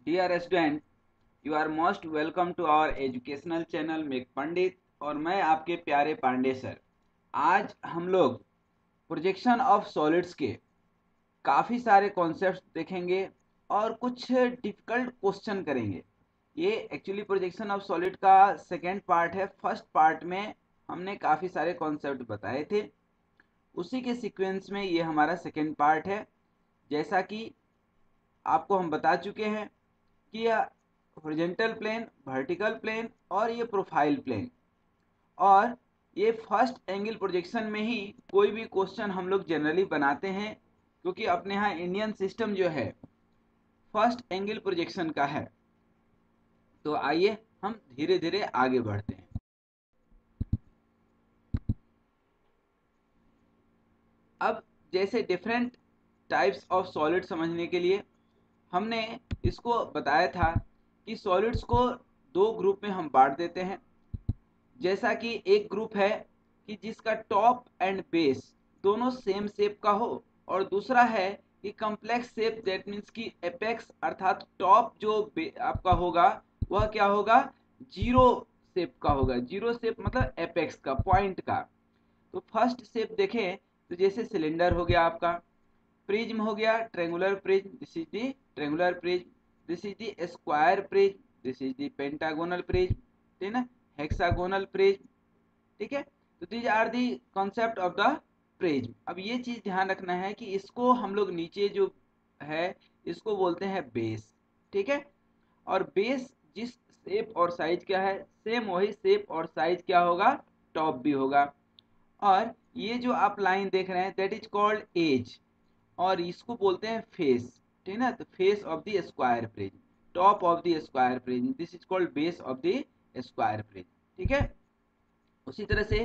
Dear student, you are most welcome to our educational channel Mech Pandit. और मैं आपके प्यारे पांडे सर। आज हम लोग प्रोजेक्शन ऑफ सॉलिड्स के काफ़ी सारे कॉन्सेप्ट्स देखेंगे और कुछ डिफिकल्ट क्वेश्चन करेंगे। ये एक्चुअली प्रोजेक्शन ऑफ सॉलिड का सेकेंड पार्ट है। फर्स्ट पार्ट में हमने काफ़ी सारे कॉन्सेप्ट बताए थे, उसी के सीक्वेंस में ये हमारा सेकेंड पार्ट है। जैसा कि आपको हम बता चुके हैं कि यह हॉरिजॉन्टल प्लेन, वर्टिकल प्लेन और ये प्रोफाइल प्लेन, और ये फर्स्ट एंगल प्रोजेक्शन में ही कोई भी क्वेश्चन हम लोग जनरली बनाते हैं, क्योंकि अपने यहाँ इंडियन सिस्टम जो है फर्स्ट एंगल प्रोजेक्शन का है। तो आइए हम धीरे धीरे आगे बढ़ते हैं। अब जैसे डिफरेंट टाइप्स ऑफ सॉलिड समझने के लिए हमने इसको बताया था कि सॉलिड्स को दो ग्रुप में हम बांट देते हैं। जैसा कि एक ग्रुप है कि जिसका टॉप एंड बेस दोनों सेम शेप का हो, और दूसरा है कि कॉम्प्लेक्स शेप, दैट मीन्स कि एपेक्स अर्थात टॉप जो आपका होगा वह क्या होगा, जीरो शेप का होगा। जीरो शेप मतलब एपेक्स का, पॉइंट का। तो फर्स्ट शेप देखें तो जैसे सिलेंडर हो गया आपका, प्रिज्म हो गया, triangular prism, this is the triangular prism, this is the square prism, this is the pentagonal prism, ठीक है ना, हेक्सागोनल प्रिज्म। ठीक है, तो these are the concept of the prism. अब ये चीज ध्यान रखना है कि इसको हम लोग नीचे जो है इसको बोलते हैं बेस। ठीक है, और बेस जिस शेप और साइज क्या है, सेम वही शेप और साइज क्या होगा, टॉप भी होगा। और ये जो आप लाइन देख रहे हैं दैट इज कॉल्ड एज, और इसको बोलते हैं फेस। ठीक है ना, तो face of the square prism, top of the square prism, this is called base of the square prism. ठीक है, उसी तरह से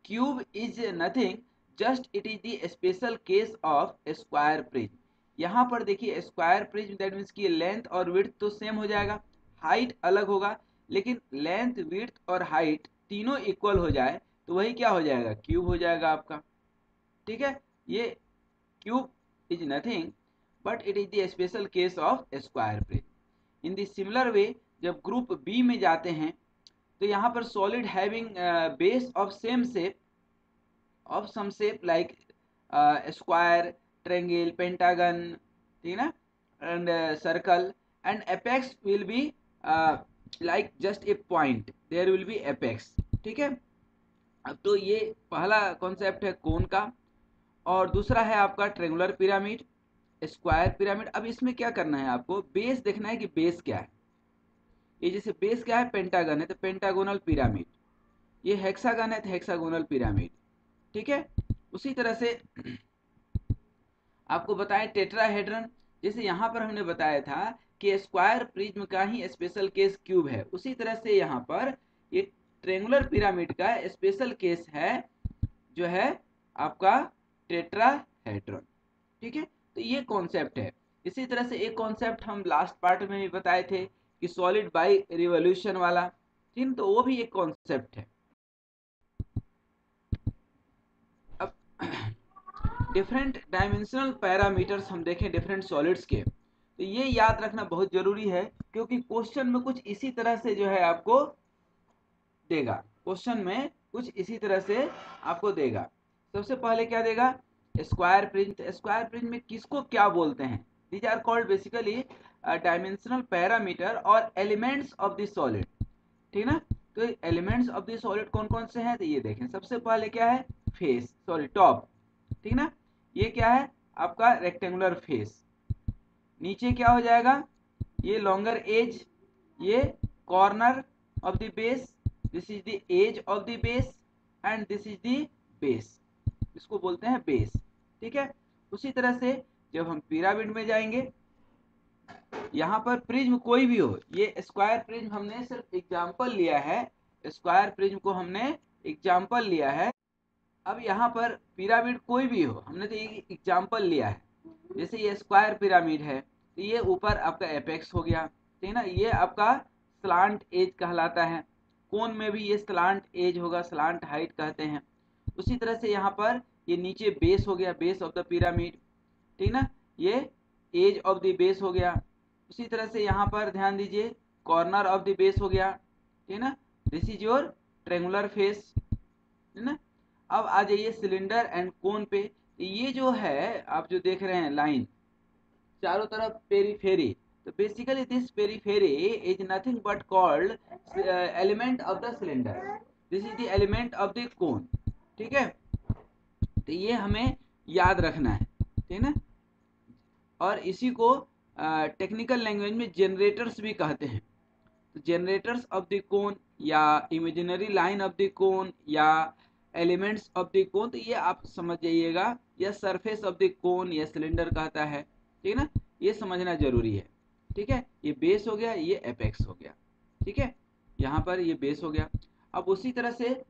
cube is nothing, just it is the special case of square prism. यहाँ पर देखिए स्क्वायर प्रिज्म दैट मीन्स की length और विड्थ तो सेम हो जाएगा, हाइट अलग होगा, लेकिन लेंथ, विड्थ और हाइट तीनों इक्वल हो जाए तो वही क्या हो जाएगा, क्यूब हो जाएगा आपका। ठीक है, ये cube is nothing but it is the special case of square prism. In the similar way जब ग्रुप बी में जाते हैं तो यहाँ पर solid having base of same shape of some shape like square, triangle, pentagon, ठीक है ना, and circle, and apex will be like just a point, there will be apex. ठीक है, अब तो ये पहला कॉन्सेप्ट है कोन का, और दूसरा है आपका ट्रायंगुलर पिरामिड, स्क्वायर पिरामिड। अब इसमें क्या करना है, आपको बेस देखना है कि बेस क्या है। ये जैसे बेस क्या है, पेंटागन है तो पेंटागोनल पिरामिड, ये हेक्सागन है तो हेक्सागोनल पिरामिड। ठीक है, उसी तरह से आपको बताएं टेट्राहेड्रन, जैसे यहाँ पर हमने बताया था कि स्क्वायर प्रिज्म का ही स्पेशल केस क्यूब है, उसी तरह से यहाँ पर ये ट्रेंगुलर पिरामिड का स्पेशल केस है जो है आपका टेट्राहेड्रन। ठीक है, तो ये कॉन्सेप्ट है। इसी तरह से एक कॉन्सेप्ट हम लास्ट पार्ट में भी बताए थे कि सॉलिड बाई रिवोल्यूशन वाला, ठीक, तो वो भी एक कॉन्सेप्ट है। अब डिफरेंट डायमेंशनल पैरामीटर्स हम देखें डिफरेंट सॉलिड्स के, तो ये याद रखना बहुत जरूरी है, क्योंकि क्वेश्चन में कुछ इसी तरह से जो है आपको देगा। क्वेश्चन में कुछ इसी तरह से आपको देगा। सबसे पहले क्या देगा, स्क्वायर प्रिज्म। स्क्वायर प्रिज्म में किसको क्या बोलते हैं, these are called basically dimensional parameter और एलिमेंट्स ऑफ द सॉलिड। ठीक ना, तो एलिमेंट्स ऑफ द सॉलिड कौन कौन से हैं, तो ये देखें। सबसे पहले क्या है, फेस, सॉरी टॉप, ठीक ना, ये क्या है आपका रेक्टेंगुलर फेस। नीचे क्या हो जाएगा, ये लॉन्गर एज, ये corner of the base, this is the edge of the base, and this is the base, इसको बोलते हैं बेस। ठीक है, उसी तरह से जब हम पिरामिड में जाएंगे, यहाँ पर प्रिज्म कोई भी हो, ये स्क्वायर प्रिज्म हमने सिर्फ एग्जाम्पल लिया है, स्क्वायर प्रिज्म को हमने एग्जाम्पल लिया है। अब यहाँ पर पिरामिड कोई भी हो, हमने तो ये एग्जाम्पल लिया है। जैसे ये स्क्वायर पिरामिड है तो ये ऊपर आपका एपेक्स हो गया, ठीक है ना, ये आपका स्लांट एज कहलाता है। कोन में भी ये स्लांट एज होगा, स्लांट हाइट कहते हैं। उसी तरह से यहाँ पर ये नीचे बेस हो गया, बेस ऑफ द पिरामिड, ठीक ना, ये एज ऑफ द बेस हो गया। उसी तरह से यहाँ पर ध्यान दीजिए, कॉर्नर ऑफ द बेस हो गया, ठीक है ना, this is your triangular face, है ना। अब आ जाइए सिलेंडर एंड कोन पे। ये जो है आप जो देख रहे हैं लाइन चारों तरफ पेरीफेरी, तो basically this periphery is nothing but called element of the cylinder, this is the element of the cone, ठीक है। तो ये हमें याद रखना है, ठीक है ना। और इसी को टेक्निकल लैंग्वेज में जनरेटर्स भी कहते हैं। तो जनरेटर्स ऑफ द कोन या imaginary line of the cone या एलिमेंट्स ऑफ द कोन, तो ये आप समझ जाइएगा, या सरफेस ऑफ द कोन या सिलेंडर कहता है, ठीक है ना। ये समझना जरूरी है, ठीक है। ये बेस हो गया, ये एपेक्स हो गया, ठीक है। यहाँ पर ये बेस हो गया। अब उसी तरह से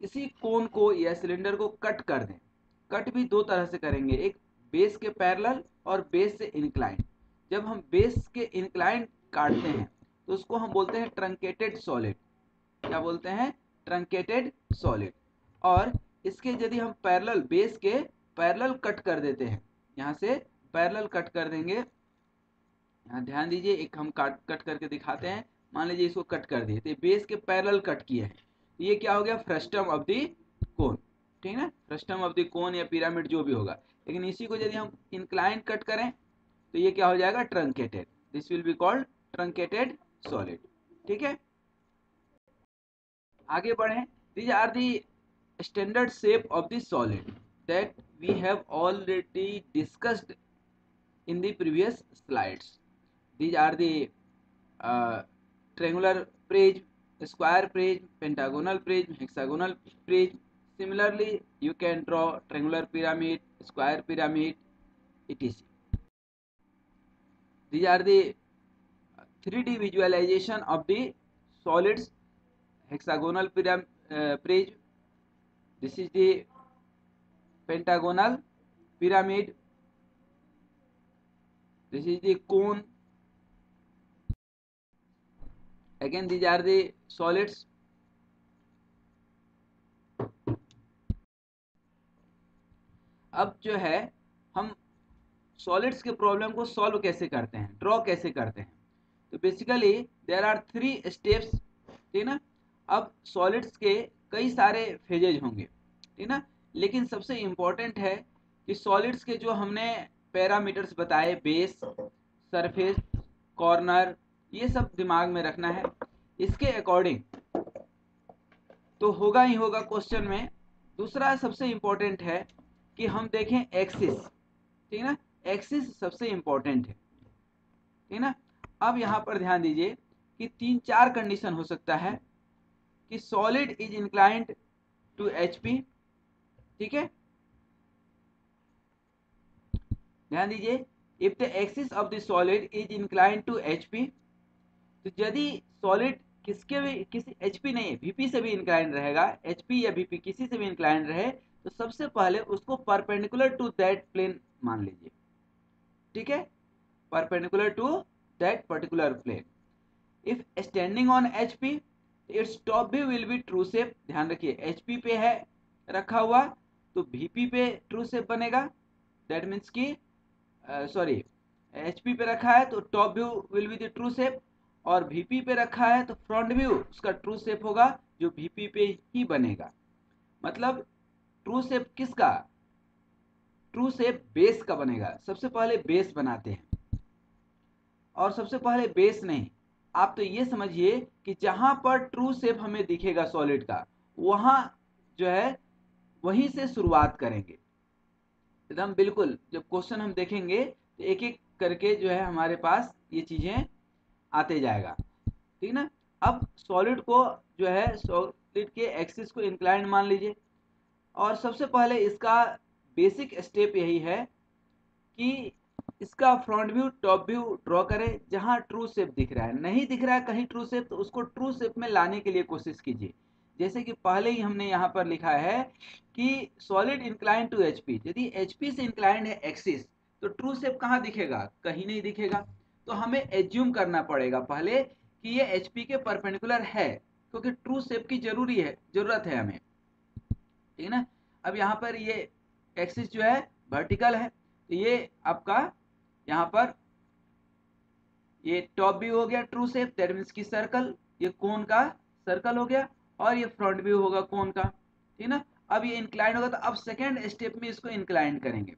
इसी कोन को या सिलेंडर को कट कर दें। कट भी दो तरह से करेंगे, एक बेस के पैरेलल और बेस से इंक्लाइन। जब हम बेस के इंक्लाइन काटते हैं तो उसको हम बोलते हैं ट्रंकेटेड सॉलिड। क्या बोलते हैं? Truncated solid. और इसके यदि हम पैरेलल, बेस के पैरेलल कट कर देते हैं, यहाँ से पैरेलल कट कर देंगे, यहाँ ध्यान दीजिए, एक हम कट करके दिखाते हैं। मान लीजिए इसको कट कर दिए, तो बेस के पैरेलल कट किए हैं, ये क्या हो गया? फ्रस्टम ऑफ द कोन, ठीक है ना, फ्रस्टम ऑफ द कोन या पिरामिड जो भी होगा। लेकिन इसी को यदि हम इंक्लाइन कट करें तो ये क्या हो जाएगा? Truncated, this will be called truncated solid, ठीक है। आगे बढ़ें। These are the standard shape of the solid that we have already discussed in the previous slides. These are the triangular prism, square prism, pentagonal prism, hexagonal prism. Similarly, you can draw triangular pyramid, square pyramid, etc. These are the 3D visualization of the solids. Hexagonal prism. This is the pentagonal pyramid. This is the cone. Again, these are the solids. अब जो है हम solids के problem को solve कैसे करते हैं, draw कैसे करते हैं, तो बेसिकली देयर आर 3 स्टेप्स, ठीक ना। अब सॉलिड्स के कई सारे फेजेज होंगे, ठीक ना, लेकिन सबसे इम्पोर्टेंट है कि सॉलिड्स के जो हमने पैरामीटर्स बताए, बेस, सरफेस, कॉर्नर, ये सब दिमाग में रखना है। इसके अकॉर्डिंग तो होगा ही होगा क्वेश्चन में। दूसरा सबसे इम्पोर्टेंट है कि हम देखें एक्सिस, ठीक ना, एक्सिस सबसे इम्पोर्टेंट है, ठीक ना। अब यहाँ पर ध्यान दीजिए कि 3-4 कंडीशन हो सकता है कि solid is inclined to HP, ठीक है। ध्यान दीजिए, if the axis of the solid is inclined to HP, तो यदि सॉलिड किसके भी, किसी एचपी नहीं, वीपी से भी इंक्लाइंड रहेगा, एचपी या वीपी किसी से भी इंक्लाइंड रहे, तो सबसे पहले उसको परपेंडिकुलर टू दैट प्लेन मान लीजिए, ठीक है, perpendicular to that particular plane. If standing on HP, its top view will be true shape. ध्यान रखिए, एचपी पे है रखा हुआ तो वीपी पे ट्रू शेप बनेगा, दैट मीन्स कि सॉरी, एचपी पे रखा है तो top view will be the true shape, और वीपी पे रखा है तो फ्रंट व्यू उसका ट्रू शेप होगा जो वीपी पे ही बनेगा। मतलब ट्रू शेप किसका? ट्रू शेप बेस का बनेगा। सबसे पहले बेस बनाते हैं, और सबसे पहले बेस नहीं, आप तो ये समझिए कि जहां पर ट्रू शेप हमें दिखेगा सॉलिड का, वहां जो है वहीं से शुरुआत करेंगे एकदम बिल्कुल। जब क्वेश्चन हम देखेंगे तो एक एक करके जो है हमारे पास ये चीजें आते जाएगा, ठीक ना। अब सॉलिड को जो है, सॉलिड के एक्सिस को इंक्लाइन मान लीजिए, और सबसे पहले इसका बेसिक स्टेप यही है कि इसका front view, top view draw करें। जहां ट्रू शेप दिख रहा है, नहीं दिख रहा है कहीं ट्रू शेप, तो उसको ट्रू शेप में लाने के लिए कोशिश कीजिए। जैसे कि पहले ही हमने यहाँ पर लिखा है कि सॉलिड इंक्लाइन टू एचपी, यदि एचपी से इंक्लाइंड है एक्सिस, तो ट्रू शेप कहाँ दिखेगा? कहीं नहीं दिखेगा। तो हमें एज्यूम करना पड़ेगा पहले कि ये एचपी के परपेंडिकुलर है, क्योंकि ट्रू शेप की जरूरत है हमें, ठीक है ना। अब यहाँ पर ये एक्सिस जो है वर्टिकल है, तो ये आपका यहाँ पर ये टॉप व्यू हो गया ट्रू शेप, दैट मीन्स की सर्कल, ये कोन का सर्कल हो गया, और ये फ्रंट व्यू होगा कोन का, ठीक ना। अब ये इंक्लाइन होगा, तो अब सेकेंड स्टेप में इसको इंक्लाइन करेंगे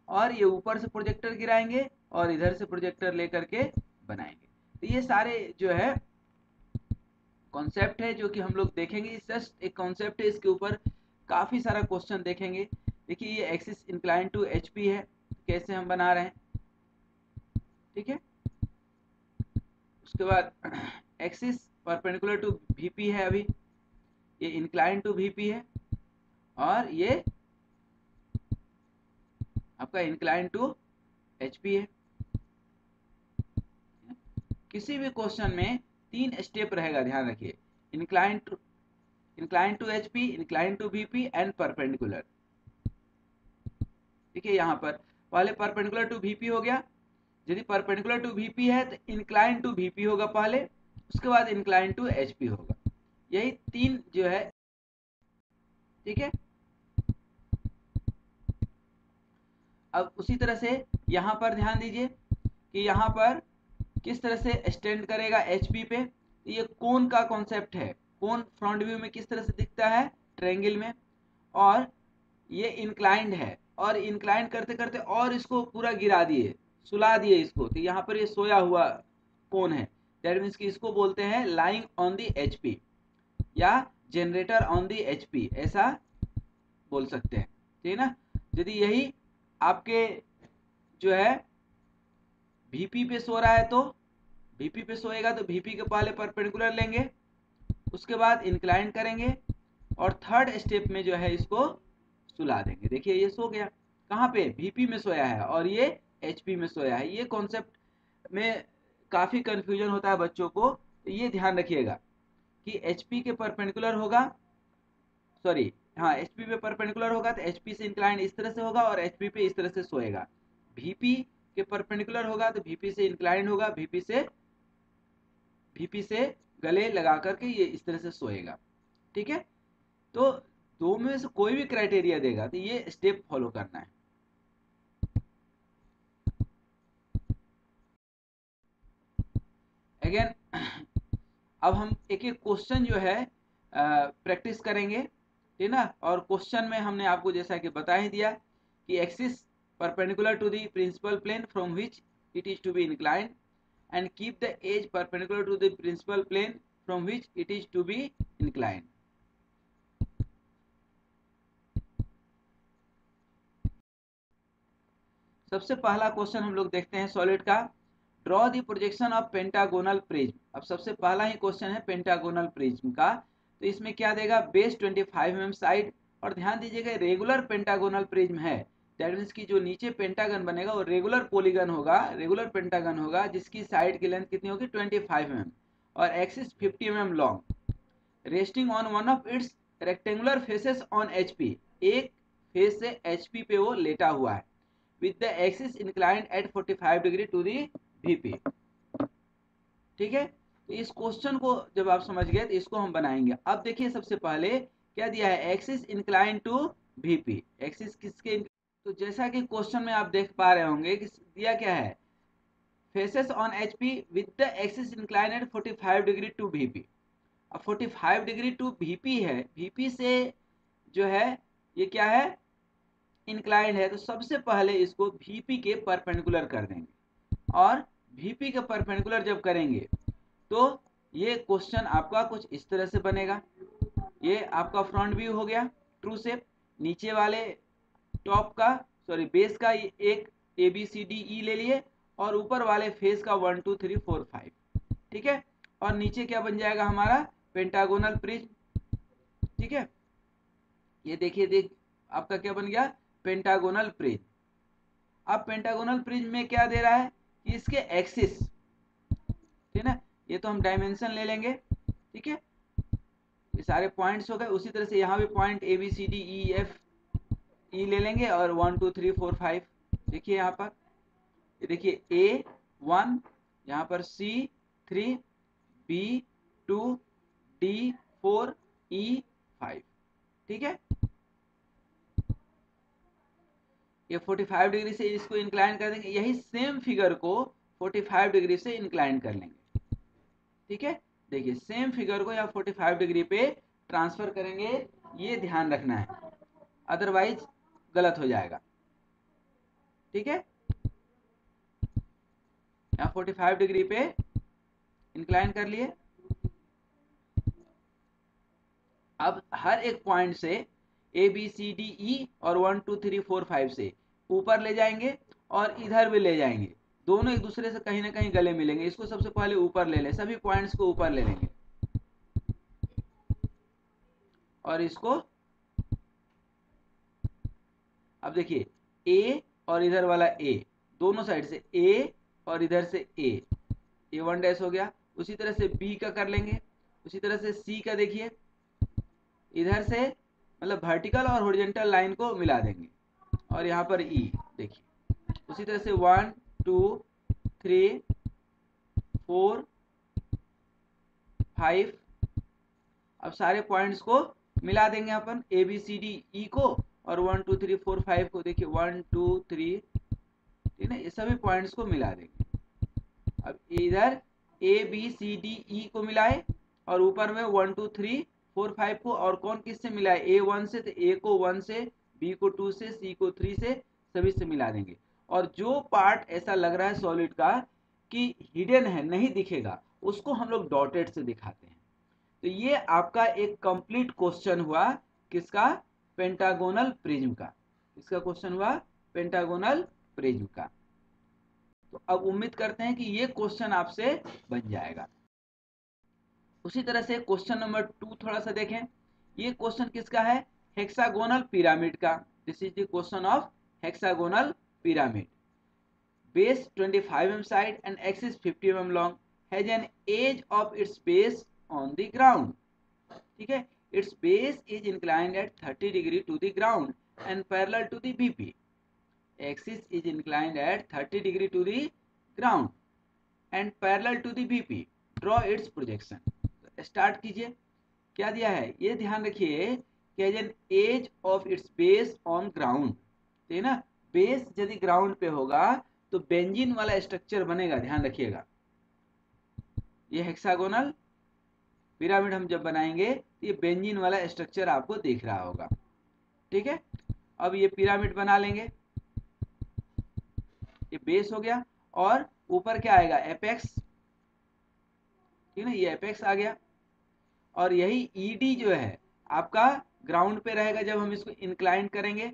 और ये ऊपर से प्रोजेक्टर गिराएंगे और इधर से प्रोजेक्टर लेकर के बनाएंगे। तो ये सारे जो है कॉन्सेप्ट है जो कि हम लोग देखेंगे, जस्ट एक कॉन्सेप्ट है, इसके ऊपर काफ़ी सारा क्वेश्चन देखेंगे। देखिए ये एक्सिस इंक्लाइन टू एचपी है, कैसे हम बना रहे हैं, ठीक है। उसके बाद एक्सिस परपेंडिकुलर टू वीपी है, अभी ये इंक्लाइन टू वीपी है, और ये आपका इंक्लाइन टू एचपी है। किसी भी क्वेश्चन में 3 स्टेप रहेगा, ध्यान रखिए, incline to HP, incline to VP and perpendicular. ठीक है, यहाँ पर पहले परपेंडिकुलर टू वीपी हो गया, यदि परपेंडिकुलर टू वीपी है तो इंक्लाइन टू वीपी होगा पहले, उसके बाद इंक्लाइन टू एचपी होगा। यही 3 जो है, ठीक है। अब उसी तरह से यहाँ पर ध्यान दीजिए कि यहाँ पर किस तरह से स्टैंड करेगा एचपी पे। ये कोन का कॉन्सेप्ट है, कोन फ्रंट व्यू में किस तरह से दिखता है ट्रायंगल में, और ये इंक्लाइंड है, और इंक्लाइंड करते करते और इसको पूरा गिरा दिए, सुला दिए इसको, तो यहाँ पर ये सोया हुआ कोन है, दैट मीन्स कि इसको बोलते हैं लाइंग ऑन दी एचपी या जनरेटर ऑन दी एचपी, ऐसा बोल सकते हैं, ठीक है ना। यदि यही आपके जो है वीपी पे सो रहा है, तो वीपी पे सोएगा तो वीपी के पहले परपेंडिकुलर लेंगे, उसके बाद इंक्लाइन करेंगे, और थर्ड स्टेप में जो है इसको सुला देंगे। देखिए ये सो गया, कहाँ पे, वीपी में सोया है, और ये एचपी में सोया है। ये कॉन्सेप्ट में काफ़ी कंफ्यूजन होता है बच्चों को, तो ये ध्यान रखिएगा कि एचपी के परपेंडिकुलर होगा, सॉरी हाँ, एचपी पे परपेंडिकुलर होगा तो एचपी से इंक्लाइन इस तरह से होगा, और एचपी पे इस तरह से सोएगा। वीपी के परपेंडिकुलर होगा तो वीपी से इंक्लाइन होगा, वीपी से गले लगा करके ये इस तरह से सोएगा, ठीक है। तो दो में से कोई भी क्राइटेरिया देगा तो ये स्टेप फॉलो करना है। अगेन अब हम एक एक क्वेश्चन जो है प्रैक्टिस करेंगे, ठीक ना। और क्वेश्चन में हमने आपको जैसा कि बता ही दिया कि axis perpendicular to the principal plane from which it is to be inclined, and keep the edge perpendicular to the principal plane from which it is to be inclined. सबसे पहला क्वेश्चन हम लोग देखते हैं सॉलिड का, draw the projection of pentagonal prism. अब सबसे पहला ही क्वेश्चन है पेंटागोनल प्रिज्म का, तो इसमें क्या देगा, बेस 25 mm साइड, और ध्यान दीजिएगा रेगुलर पेंटागोनल प्रिज्म है, दैट मीन्स की जो नीचे पेंटागन बनेगा वो रेगुलर पॉलीगन होगा, रेगुलर पेंटागन होगा, जिसकी साइड की लेंथ कितनी होगी 25 mm और axis 50 mm long, resting on one of it's rectangular faces on HP, एक फेस से एचपी पे वो लेटा हुआ है, with the axis inclined at 45 degree to the VP। ठीक है, तो इस क्वेश्चन को जब आप समझ गए तो इसको हम बनाएंगे। अब देखिए सबसे पहले क्या दिया है, axis incline to VP, axis किसके, तो जैसा कि क्वेश्चन में आप देख पा रहे होंगे कि दिया क्या है, faces on HP with the axis inclined at 45 degree to VP। अब 45 डिग्री टू VP है, VP से जो है ये क्या है, इंक्लाइंड है, तो सबसे पहले इसको VP के परपेंडिकुलर कर देंगे, और VP के परपेंडिकुलर जब करेंगे तो ये क्वेश्चन आपका कुछ इस तरह से बनेगा। ये आपका फ्रंट व्यू हो गया ट्रू शेप, नीचे वाले टॉप का सॉरी बेस का एक ABCDE ले लिए, और ऊपर वाले फेस का 1 2 3 4 5, ठीक है। और नीचे क्या बन जाएगा हमारा पेंटागोनल प्रिज्म, ठीक है। ये देखिए देख आपका क्या बन गया, पेंटागोनल प्रिज्म। अब पेंटागोनल प्रिज्म में क्या दे रहा है कि इसके एक्सिस, ठीक है ना, ये तो हम डायमेंशन ले लेंगे, ठीक है, ये सारे पॉइंट्स हो गए। उसी तरह से यहाँ भी पॉइंट ABCDEFE ले लेंगे, और 1 2 3 4 5, देखिए यहाँ पर, ये देखिए A1, यहाँ पर C3, B2, D4, E5, ठीक है। ये 45 डिग्री से इसको इंक्लाइन कर देंगे। यही सेम फिगर को 45 डिग्री से इंक्लाइन कर लेंगे। ठीक है, देखिए सेम फिगर को यहाँ 45 डिग्री पे ट्रांसफर करेंगे, ये ध्यान रखना है, अदरवाइज गलत हो जाएगा। ठीक है, यहाँ 45 डिग्री पे इंक्लाइन कर लिए। अब हर एक पॉइंट से ए बी सी डी ई और 1 2 3 4 5 से ऊपर ले जाएंगे और इधर भी ले जाएंगे, दोनों एक दूसरे से कहीं ना कहीं गले मिलेंगे। इसको सबसे पहले ऊपर ले लें, सभी पॉइंट्स को ऊपर ले लेंगे और इसको, अब देखिए ए और इधर वाला ए, दोनों साइड से ए और इधर से ए 1 डैश हो गया। उसी तरह से बी का कर लेंगे, उसी तरह से सी का देखिए इधर से, मतलब वर्टिकल और हॉरिजॉन्टल लाइन को मिला देंगे और यहाँ पर ई देखिए, उसी तरह से 1 2 3 4 5, अब सारे पॉइंट्स को मिला देंगे अपन, ए बी सी डी ई को और 1 2 3 4 5 को, देखिए 1 2 3, ठीक है, ये सभी पॉइंट्स को मिला देंगे। अब इधर ए बी सी डी ई को मिलाए और ऊपर में 1 2 3 4 5 को, और कौन किससे मिलाए, ए 1 से, तो ए को 1 से, बी को 2 से, सी को 3 से, सभी से मिला देंगे। और जो पार्ट ऐसा लग रहा है सॉलिड का कि हिडन है, नहीं दिखेगा, उसको हम लोग डॉटेड से दिखाते हैं। तो ये आपका एक कंप्लीट क्वेश्चन हुआ किसका, पेंटागोनल प्रिज्म का। इसका क्वेश्चन हुआ पेंटागोनल प्रिज्म का। तो अब उम्मीद करते हैं कि ये क्वेश्चन आपसे बन जाएगा। उसी तरह से क्वेश्चन नंबर 2 थोड़ा सा देखें। ये क्वेश्चन किसका है, हेक्सागोनल पिरामिड का। This is the question of hexagonal pyramid. Base 25 mm side and axis 50 mm long, has an edge of its base on the ground. ठीक है, its base is inclined at 30 degree to the ground and parallel to the BP. Axis is inclined at 30 degree to the ground and parallel to the BP. Draw its projection. Start कीजिए। क्या दिया है, ये ध्यान रखिए कि has an edge of its base on ground, ठीक है ना, बेस यदि ग्राउंड पे होगा तो बेंजीन वाला स्ट्रक्चर बनेगा, ध्यान रखिएगा। ये हेक्सागोनल पिरामिड हम जब बनाएंगे तो ये बेंजीन वाला स्ट्रक्चर आपको दिख रहा होगा। ठीक है, अब ये पिरामिड बना लेंगे, ये बेस हो गया और ऊपर क्या आएगा, एपेक्स, ठीक है ना, ये एपेक्स आ गया। और यही ईडी जो है आपका ग्राउंड पे रहेगा जब हम इसको इंक्लाइन करेंगे।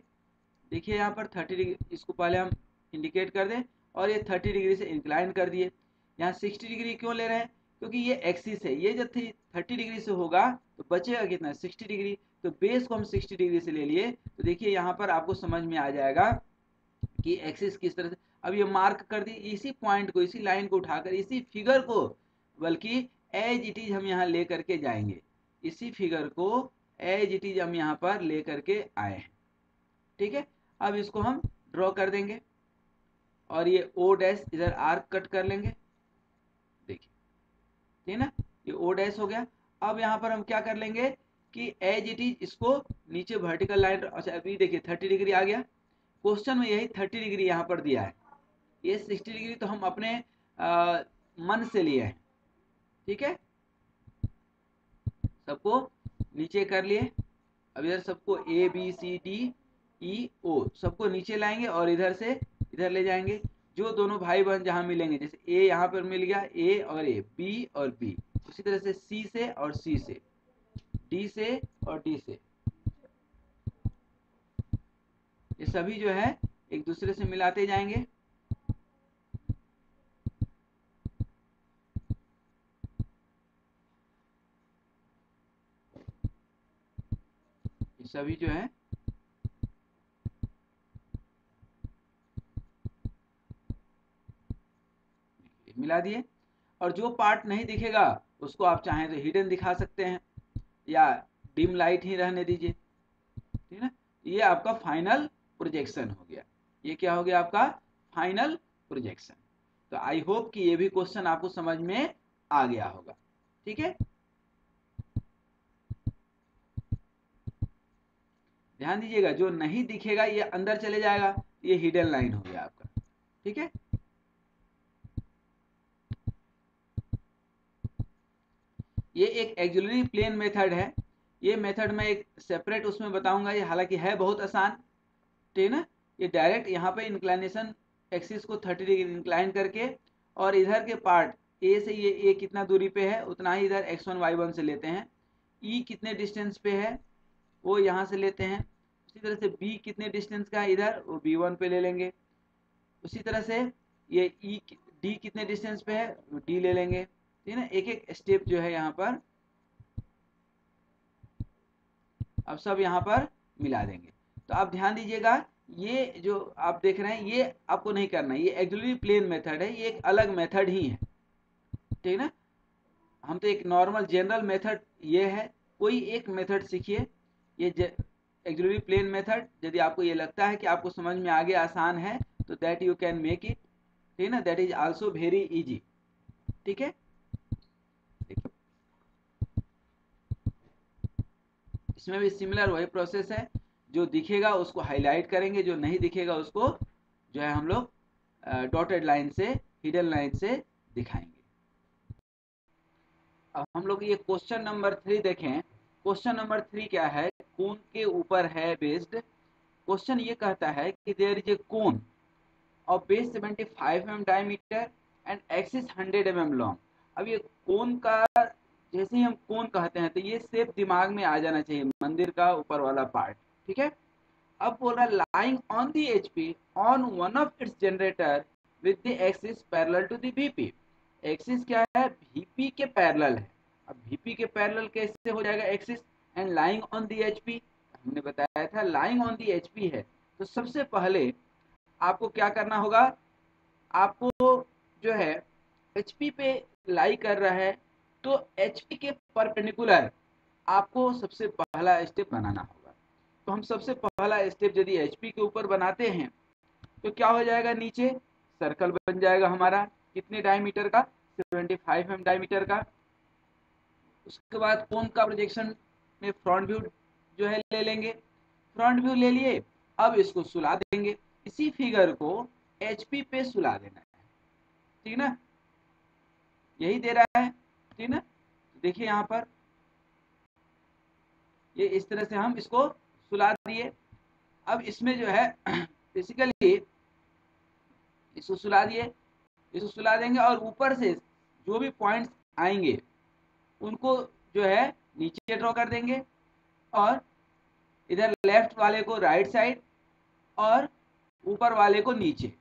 देखिए यहाँ पर 30 डिग्री, इसको पहले हम इंडिकेट कर दें, और ये 30 डिग्री से इंक्लाइन कर दिए। यहाँ 60 डिग्री क्यों ले रहे हैं, क्योंकि ये एक्सिस है, ये जब 30 डिग्री से होगा तो बचेगा कितना, 60 डिग्री। तो बेस को हम 60 डिग्री से ले लिए, तो देखिए यहाँ पर आपको समझ में आ जाएगा कि एक्सिस किस तरह से। अब ये मार्क कर दी, इसी पॉइंट को, इसी लाइन को उठाकर, इसी फिगर को, बल्कि एज इट इज हम यहाँ ले करके जाएंगे, इसी फिगर को एज इट इज हम यहाँ पर ले करके आए हैं। ठीक है, अब इसको हम ड्रॉ कर देंगे और ये ओ डैश इधर आर्क कट कर लेंगे, देखिए, ठीक है ना, ये ओ डैश हो गया। अब यहाँ पर हम क्या कर लेंगे कि एज इट इज इसको नीचे वर्टिकल लाइन, अच्छा अभी देखिए 30 डिग्री आ गया, क्वेश्चन में यही 30 डिग्री यहाँ पर दिया है, ये 60 डिग्री तो हम अपने मन से लिए हैं। ठीक है, सबको नीचे कर लिए। अब इधर सबको ए बी सी डी ई ओ सबको नीचे लाएंगे और इधर से इधर ले जाएंगे। जो दोनों भाई बहन जहां मिलेंगे, जैसे ए यहाँ पर मिल गया, ए और ए, बी और बी, उसी तरह से सी से और सी से, डी से और डी से, ये सभी जो है एक दूसरे से मिलाते जाएंगे। ये सभी जो है मिला दिए। और जो पार्ट नहीं दिखेगा उसको आप चाहें तो हिडन दिखा सकते हैं या डिम लाइट ही रहने दीजिए। ठीक है ना, ये आपका फाइनल प्रोजेक्शन हो गया। ये क्या हो गया आपका फाइनल प्रोजेक्शन। तो आई होप कि ये भी क्वेश्चन आपको समझ में आ गया होगा। ठीक है, ध्यान दीजिएगा, जो नहीं दिखेगा ये अंदर चले जाएगा, ये हिडन लाइन हो गया आपका। ठीक है, ये एक एक्सिलरी प्लेन मेथड है। ये मेथड मैं एक सेपरेट उसमें बताऊंगा, ये हालांकि है बहुत आसान, ठीक है ना। ये डायरेक्ट यहाँ पे इंक्लाइनेशन एक्सिस को 30 डिग्री इंक्लाइन करके और इधर के पार्ट ए से ये ए कितना दूरी पे है उतना ही इधर x1 y1 से लेते हैं। ई कितने डिस्टेंस पे है वो यहाँ से लेते हैं। उसी तरह से बी कितने डिस्टेंस का है इधर, वो b1 पे ले लेंगे। उसी तरह से ये ई डी कितने डिस्टेंस पे है वो डी ले लेंगे, ठीक है ना। एक एक स्टेप जो है यहाँ पर अब सब यहाँ पर मिला देंगे। तो आप ध्यान दीजिएगा, ये जो आप देख रहे हैं ये आपको नहीं करना है, ये एक्सिलरी प्लेन मेथड है, ये एक अलग मेथड ही है, ठीक है ना। हम तो एक नॉर्मल जनरल मेथड ये है, कोई एक मेथड सीखिए। ये एक्सिलरी प्लेन मेथड यदि आपको ये लगता है कि आपको समझ में आगे आसान है तो that you can make it, ठीक है ना, that is also very easy, ठीक है। इसमें भी सिमिलर वही प्रोसेस है, जो दिखेगा उसको हाईलाइट करेंगे, जो नहीं दिखेगा उसको जो है हम लोग डॉटेड लाइन से, हिडन लाइन से दिखाएंगे। अब हम लोग ये क्वेश्चन नंबर 3 देखें। क्वेश्चन नंबर 3 क्या है, कोन के ऊपर है बेस्ड। क्वेश्चन ये कहता है कि there is a cone of base 75 mm diameter and axis 100 mm long. अब ये कोन का जैसे ही हम कोन कहते हैं तो ये शेप दिमाग में आ जाना चाहिए, मंदिर का ऊपर वाला पार्ट, ठीक है। अब बोल रहा है lying on the HP on one of its generator with the axis parallel to the VP. Axis क्या है, वीपी के पैरेलल है। अब वीपी के पैरेलल कैसे हो जाएगा axis, and lying on the HP, हमने बताया था लाइंग ऑन दी एचपी है। तो सबसे पहले आपको क्या करना होगा, आपको जो है एचपी पे लाई कर रहा है तो एचपी के परपेंडिकुलर आपको सबसे पहला स्टेप बनाना होगा। तो हम सबसे पहला स्टेप यदि एचपी के ऊपर बनाते हैं तो क्या हो जाएगा, नीचे सर्कल बन जाएगा हमारा, कितने डायमीटर का, 75 mm डायमीटर का। उसके बाद कोन का प्रोजेक्शन में फ्रंट व्यू जो है ले लेंगे, फ्रंट व्यू ले लिए। अब इसको सुला देंगे, इसी फिगर को एचपी पे सुला देना है, ठीक ना, यही दे रहा है, ठीक ना। देखिए यहाँ पर ये इस तरह से हम इसको सुला दिए। अब इसमें जो है बेसिकली इसको सुला दिए, इसको सुला देंगे और ऊपर से जो भी पॉइंट्स आएंगे उनको जो है नीचे ड्रॉ कर देंगे, और इधर लेफ्ट वाले को राइट साइड और ऊपर वाले को नीचे।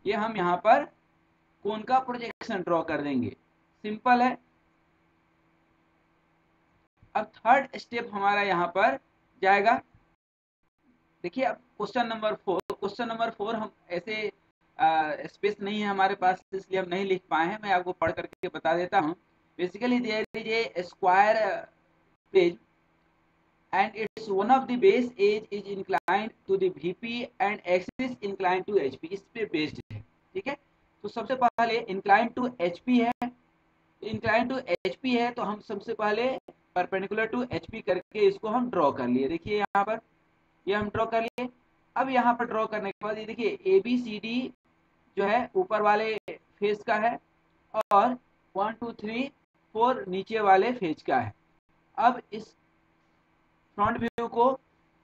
ये हम यहाँ पर कोन का प्रोजेक्शन ड्रॉ कर देंगे, सिंपल है। अब थर्ड स्टेप हमारा यहाँ पर जाएगा। देखिए अब क्वेश्चन नंबर 4 हम ऐसे स्पेस नहीं है हमारे पास इसलिए हम नहीं लिख पाए हैं, मैं आपको पढ़ करके बता देता हूँ। Basically there is a square page and its one of the base edge is inclined to the VP and axis inclined to HP, इस पे बेस्ड है, ठीक है। तो सबसे पहले inclined to HP है, inclined to HP है तो हम सबसे पहले परपेंडिकुलर टू HP करके इसको हम ड्रॉ कर लिए। देखिए यहाँ पर ये हम ड्रॉ कर लिए। अब यहाँ पर ड्रॉ करने के बाद ये देखिए ABCD जो है ऊपर वाले फेस का है और 1 2 3 4 नीचे वाले फेज का है। अब इस फ्रंट व्यू को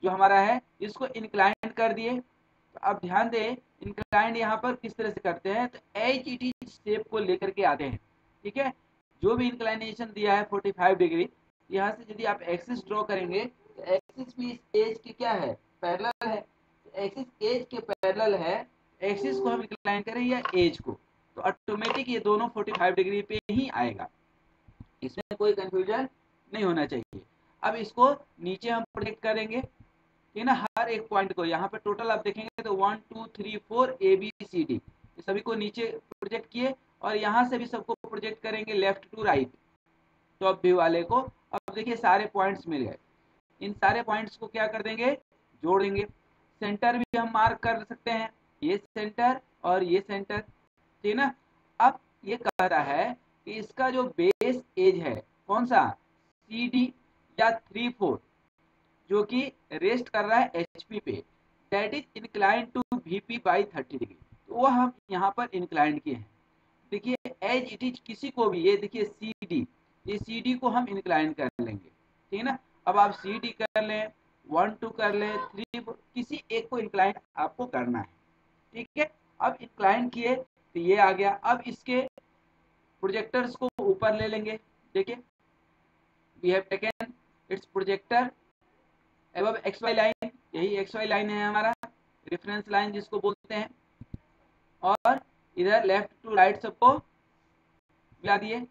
जो हमारा है इसको इंक्लाइन कर दिए। तो अब ध्यान दें इंक्लाइन यहाँ पर किस तरह से करते हैं, तो एज इट इज स्टेप को लेकर के आते हैं, ठीक है। जो भी इंक्लाइनेशन दिया है 45 डिग्री, यहाँ से यदि आप एक्सिस ड्रॉ करेंगे तो एक्सिस भी इस एज के क्या है, पैरेलल है। तो एक्सिस एज के पैरेलल है, एक्सिस को हम इंक्लाइन करें या एज को, तो ऑटोमेटिक ये दोनों 45 डिग्री पे ही आएगा, इसमें कोई कंफ्यूजन नहीं होना चाहिए। अब इसको नीचे हम प्रोजेक्ट करेंगे, ठीक है ना, हर एक पॉइंट को। यहाँ पे टोटल आप देखेंगे तो 1 2 3 4 ABCD सभी को नीचे प्रोजेक्ट किए और यहाँ से भी सबको प्रोजेक्ट करेंगे left to right top view वाले को। अब देखिए सारे पॉइंट्स मिल गए, इन सारे पॉइंट्स को क्या कर देंगे, जोड़ देंगे। सेंटर भी हम मार्क कर सकते हैं, ये सेंटर और ये सेंटर, ठीक है ना। अब ये कह रहा है कि इसका जो बेस एज है कौन सा, CD या 3/4 जो कि रेस्ट कर रहा है एचपी पे, that is incline to VP by 30 degree, तो वो हम यहाँ पर इंक्लाइन किए हैं। देखिए एज इट इज किसी को भी, ये देखिए CD ये सी डी को हम इंक्लाइन कर लेंगे, ठीक है ना। अब आप सी डी कर लें, 1 2 कर लें, 3 किसी एक को इंक्लाइन आपको करना है, ठीक है। अब इंक्लाइन किए तो ये आ गया। अब इसके प्रोजेक्टर्स को ऊपर ले लेंगे। देखिए, we have taken its projector above x y line, यही एक्स वाई लाइन है हमारा, रेफरेंस लाइन जिसको बोलते हैं। और इधर लेफ्ट टू राइट सबको मिला दिए।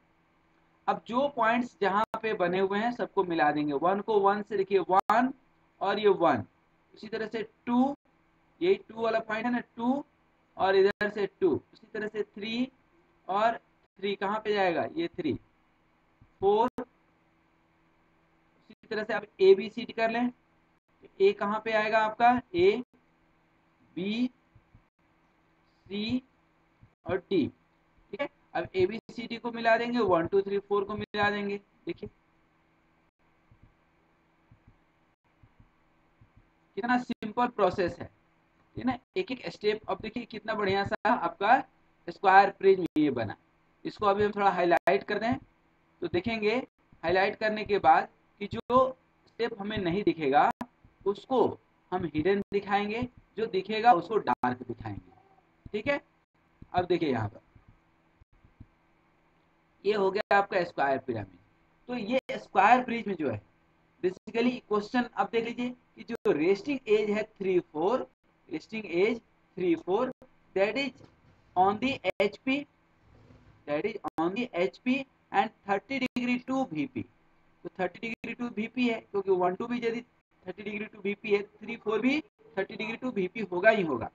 अब जो पॉइंट्स जहां पे बने हुए हैं सबको मिला देंगे। 1 को 1 से देखिए 1 और ये 1, इसी तरह से 2, यही 2 वाला पॉइंट है ना, 2 और इधर से 2, इसी तरह से 3 और 3 कहाँ पे जाएगा, ये 3 4, इसी तरह से आप ए बी सी डी कर लें। ए कहाँ पे आएगा आपका, ए बी सी और डी, ठीक है। अब ए बी सी डी को मिला देंगे, 1 2 3 4 को मिला देंगे। देखिए कितना सिंपल प्रोसेस है, ठीक है ना, एक एक स्टेप। अब देखिए कितना बढ़िया सा आपका स्क्वायर प्रिज्म ये बना। इसको अभी हम थोड़ा हाईलाइट कर दें तो देखेंगे, हाईलाइट करने के बाद कि जो स्टेप हमें नहीं दिखेगा उसको हम हिडन दिखाएंगे, जो दिखेगा उसको डार्क दिखाएंगे, ठीक है। अब देखिए यहाँ पर ये हो गया आपका स्क्वायर पिरामिड। तो ये स्क्वायर प्रिज्म जो है बेसिकली क्वेश्चन, अब देख लीजिए कि जो रेस्टिंग एज है 3 4, resting edge 3 4, that is on the HP, that is on the HP and 30 degree to VP. तो 30 डिग्री टू वीपी है, क्योंकि 1 2 भी यदि 30 डिग्री टू वीपी है, 3 4 भी 30 डिग्री टू वीपी होगा ही होगा,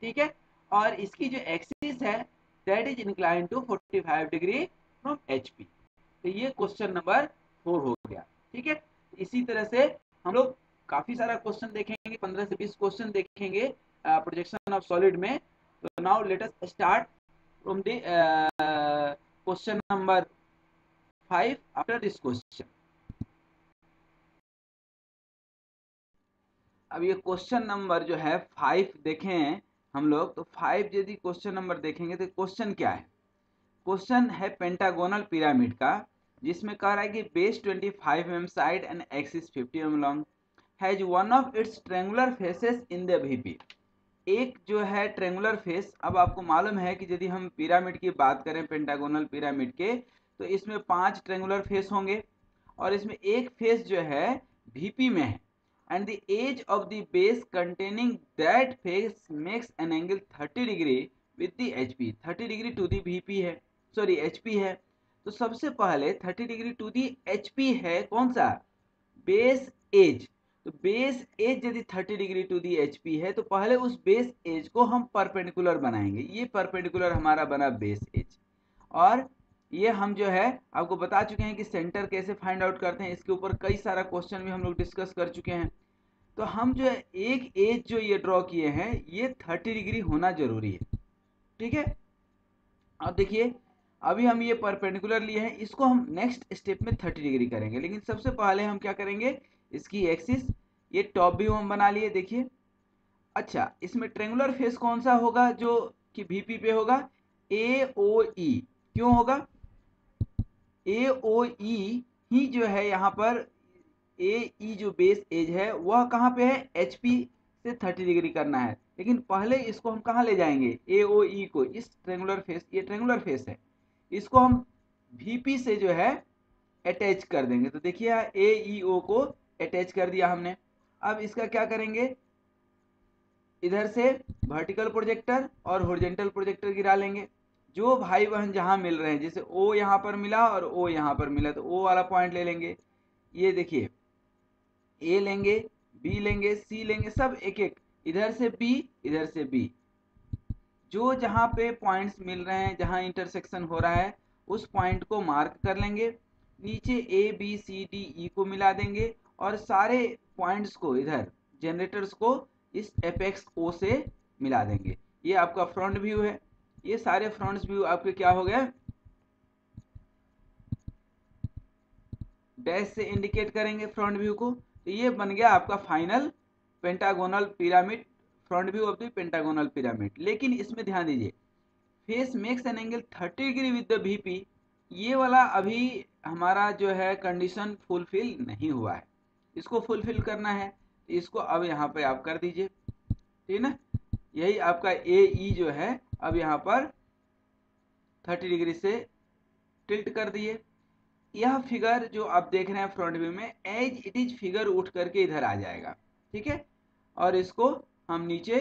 ठीक है। और इसकी जो एक्सिस है that is incline to 45 degree from HP. तो ये क्वेश्चन नंबर 4 हो गया, ठीक है। इसी तरह से हम लोग काफी सारा क्वेश्चन देखेंगे, 15 से 20 क्वेश्चन देखेंगे प्रोजेक्शन ऑफ सॉलिड में। तो now let us start from the question number 5 after this question. अब ये क्वेश्चन नंबर जो है 5 देखें हम लोग, तो 5 यदि क्वेश्चन नंबर देखेंगे तो क्वेश्चन क्या है, क्वेश्चन है पेंटागोनल पिरामिड का, जिसमें कह रहा है कि base 25 mm side and axis 50 mm long has one of it's triangular faces in the VP. एक जो है ट्रेंगुलर फेस, अब आपको मालूम है कि यदि हम पिरामिड की बात करें पेंटागोनल पिरामिड के, तो इसमें 5 ट्रेंगुलर फेस होंगे और इसमें एक फेस जो है वीपी में है, and the edge of the base containing that face makes an angle 30 degree with the HP। 30 degree to the VP है, सॉरी HP है। तो सबसे पहले 30 डिग्री टू दी HP है, कौन सा, बेस एज। तो बेस एज यदि 30 डिग्री टू दी HP है तो पहले उस बेस एज को हम परपेंडिकुलर बनाएंगे। ये परपेंडिकुलर हमारा बना बेस एज। और ये हम जो है आपको बता चुके हैं कि सेंटर कैसे फाइंड आउट करते हैं, इसके ऊपर कई सारा क्वेश्चन भी हम लोग डिस्कस कर चुके हैं। तो हम जो है एक एज जो ये ड्रॉ किए हैं ये 30 डिग्री होना जरूरी है, ठीक है। अब देखिए अभी हम ये परपेंडिकुलर लिए हैं, इसको हम नेक्स्ट स्टेप में 30 डिग्री करेंगे, लेकिन सबसे पहले हम क्या करेंगे, इसकी एक्सिस, ये टॉप व्यू हम बना लिए। देखिए अच्छा, इसमें ट्रेंगुलर फेस कौन सा होगा जो कि वीपी पे होगा, ए ओ ई। क्यों होगा, ए ओ ई ही जो है यहाँ पर, ए ई जो बेस एज है वह कहाँ पे है, एच पी से 30 डिग्री करना है। लेकिन पहले इसको हम कहाँ ले जाएंगे, ए ओ ई को, इस ट्रेंगुलर फेस, ये ट्रेंगुलर फेस है, इसको हम वीपी से जो है अटैच कर देंगे। तो देखिए ए ई ओ को अटैच कर दिया हमने। अब इसका क्या करेंगे, इधर से वर्टिकल प्रोजेक्टर और हॉरिजॉन्टल प्रोजेक्टर गिरा लेंगे। जो भाई बहन जहां मिल रहे हैं, जैसे ओ यहाँ पर मिला और ओ यहाँ पर मिला, तो ओ वाला पॉइंट ले लेंगे। ये देखिए ए लेंगे, बी लेंगे, सी लेंगे, सब एक एक, इधर से बी, इधर से बी, जो जहां पे पॉइंट्स मिल रहे हैं, जहां इंटरसेक्शन हो रहा है उस पॉइंट को मार्क कर लेंगे। नीचे ए बी सी डी ई को मिला देंगे और सारे पॉइंट्स को इधर जनरेटर्स को इस एपेक्स ओ से मिला देंगे। ये आपका फ्रंट व्यू है। ये सारे फ्रंट व्यू आपके क्या हो गए, डैश से इंडिकेट करेंगे फ्रंट व्यू को। तो ये बन गया आपका final pentagonal pyramid, front view of the pentagonal pyramid. लेकिन इसमें ध्यान दीजिए, face makes an angle 30 degree with the VP, ये वाला अभी हमारा जो है कंडीशन फुलफिल नहीं हुआ है, इसको फुलफिल करना है। इसको अब यहाँ पे आप कर दीजिए, ठीक ना। यही आपका ए ई जो है अब यहाँ पर 30 डिग्री से टिल्ट कर दिए। यह फिगर जो आप देख रहे हैं फ्रंट व्यू में, एज इट इज फिगर उठ करके इधर आ जाएगा, ठीक है। और इसको हम नीचे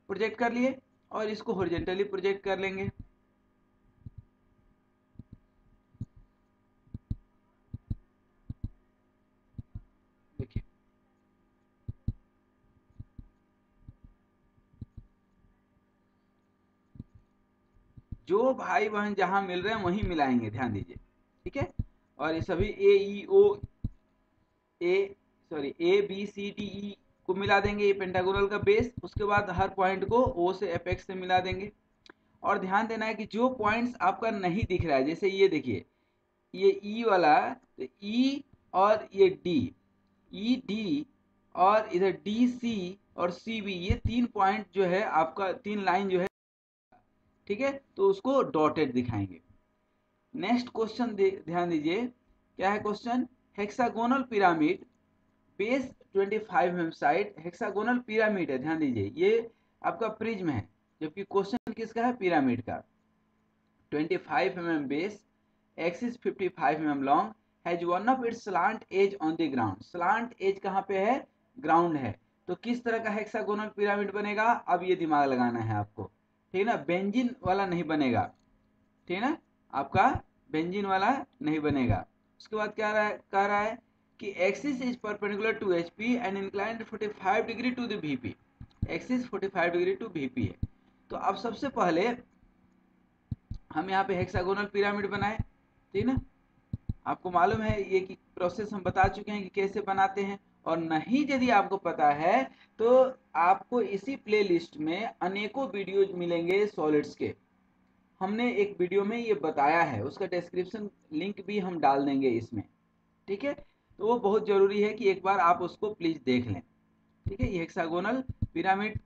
प्रोजेक्ट कर लिए और इसको हॉरिजॉन्टली प्रोजेक्ट कर लेंगे। देखिए जो भाई बहन जहां मिल रहे हैं वहीं मिलाएंगे, ध्यान दीजिए, ठीक है। और ये सभी A E O A sorry A B C D E को मिला देंगे, ये पेंटागोनल का बेस। उसके बाद हर पॉइंट को ओ से एपेक्स से मिला देंगे। और ध्यान देना है कि जो पॉइंट्स आपका नहीं दिख रहा है, जैसे ये देखिए ये ई वाला, तो ई और ये डी, ई डी और इधर डी सी और सी बी, ये 3 पॉइंट जो है आपका, 3 लाइन जो है, ठीक है, तो उसको डॉटेड दिखाएंगे। नेक्स्ट क्वेश्चन ध्यान दीजिए, क्या है question, hexagonal pyramid base 25 mm side, hexagonal pyramid है, ध्यान दीजिए ये आपका प्रिज्म है, जबकि क्वेश्चन किसका है, पिरामिड का। 25 mm base, axis 55 mm long, has one of its slant edge on the ground. Slant edge कहाँ पे है, ग्राउंड है। तो किस तरह का हेक्सागोनल पिरामिड बनेगा, अब ये दिमाग लगाना है आपको, ठीक है ना। बेंजीन वाला नहीं बनेगा, ठीक है ना, आपका बेंजीन वाला नहीं बनेगा। उसके बाद क्या कह रहा है कि axis is perpendicular to H P and inclined 45 degree to the V P. Axis 45 degree to V P है। तो अब सबसे पहले हम यहाँ पे हेक्सागोनल पिरामिड बनाए, ठीक ना। आपको मालूम है ये कि प्रोसेस हम बता चुके हैं कि कैसे बनाते हैं। और नहीं यदि आपको पता है तो आपको इसी प्लेलिस्ट में अनेकों वीडियोज मिलेंगे सॉलिड्स के। हमने एक वीडियो में ये बताया है, उसका डिस्क्रिप्शन लिंक भी हम डाल देंगे इसमें, ठीक है। तो वो बहुत ज़रूरी है कि एक बार आप उसको प्लीज़ देख लें, ठीक है। ये हेक्सागोनल पिरामिड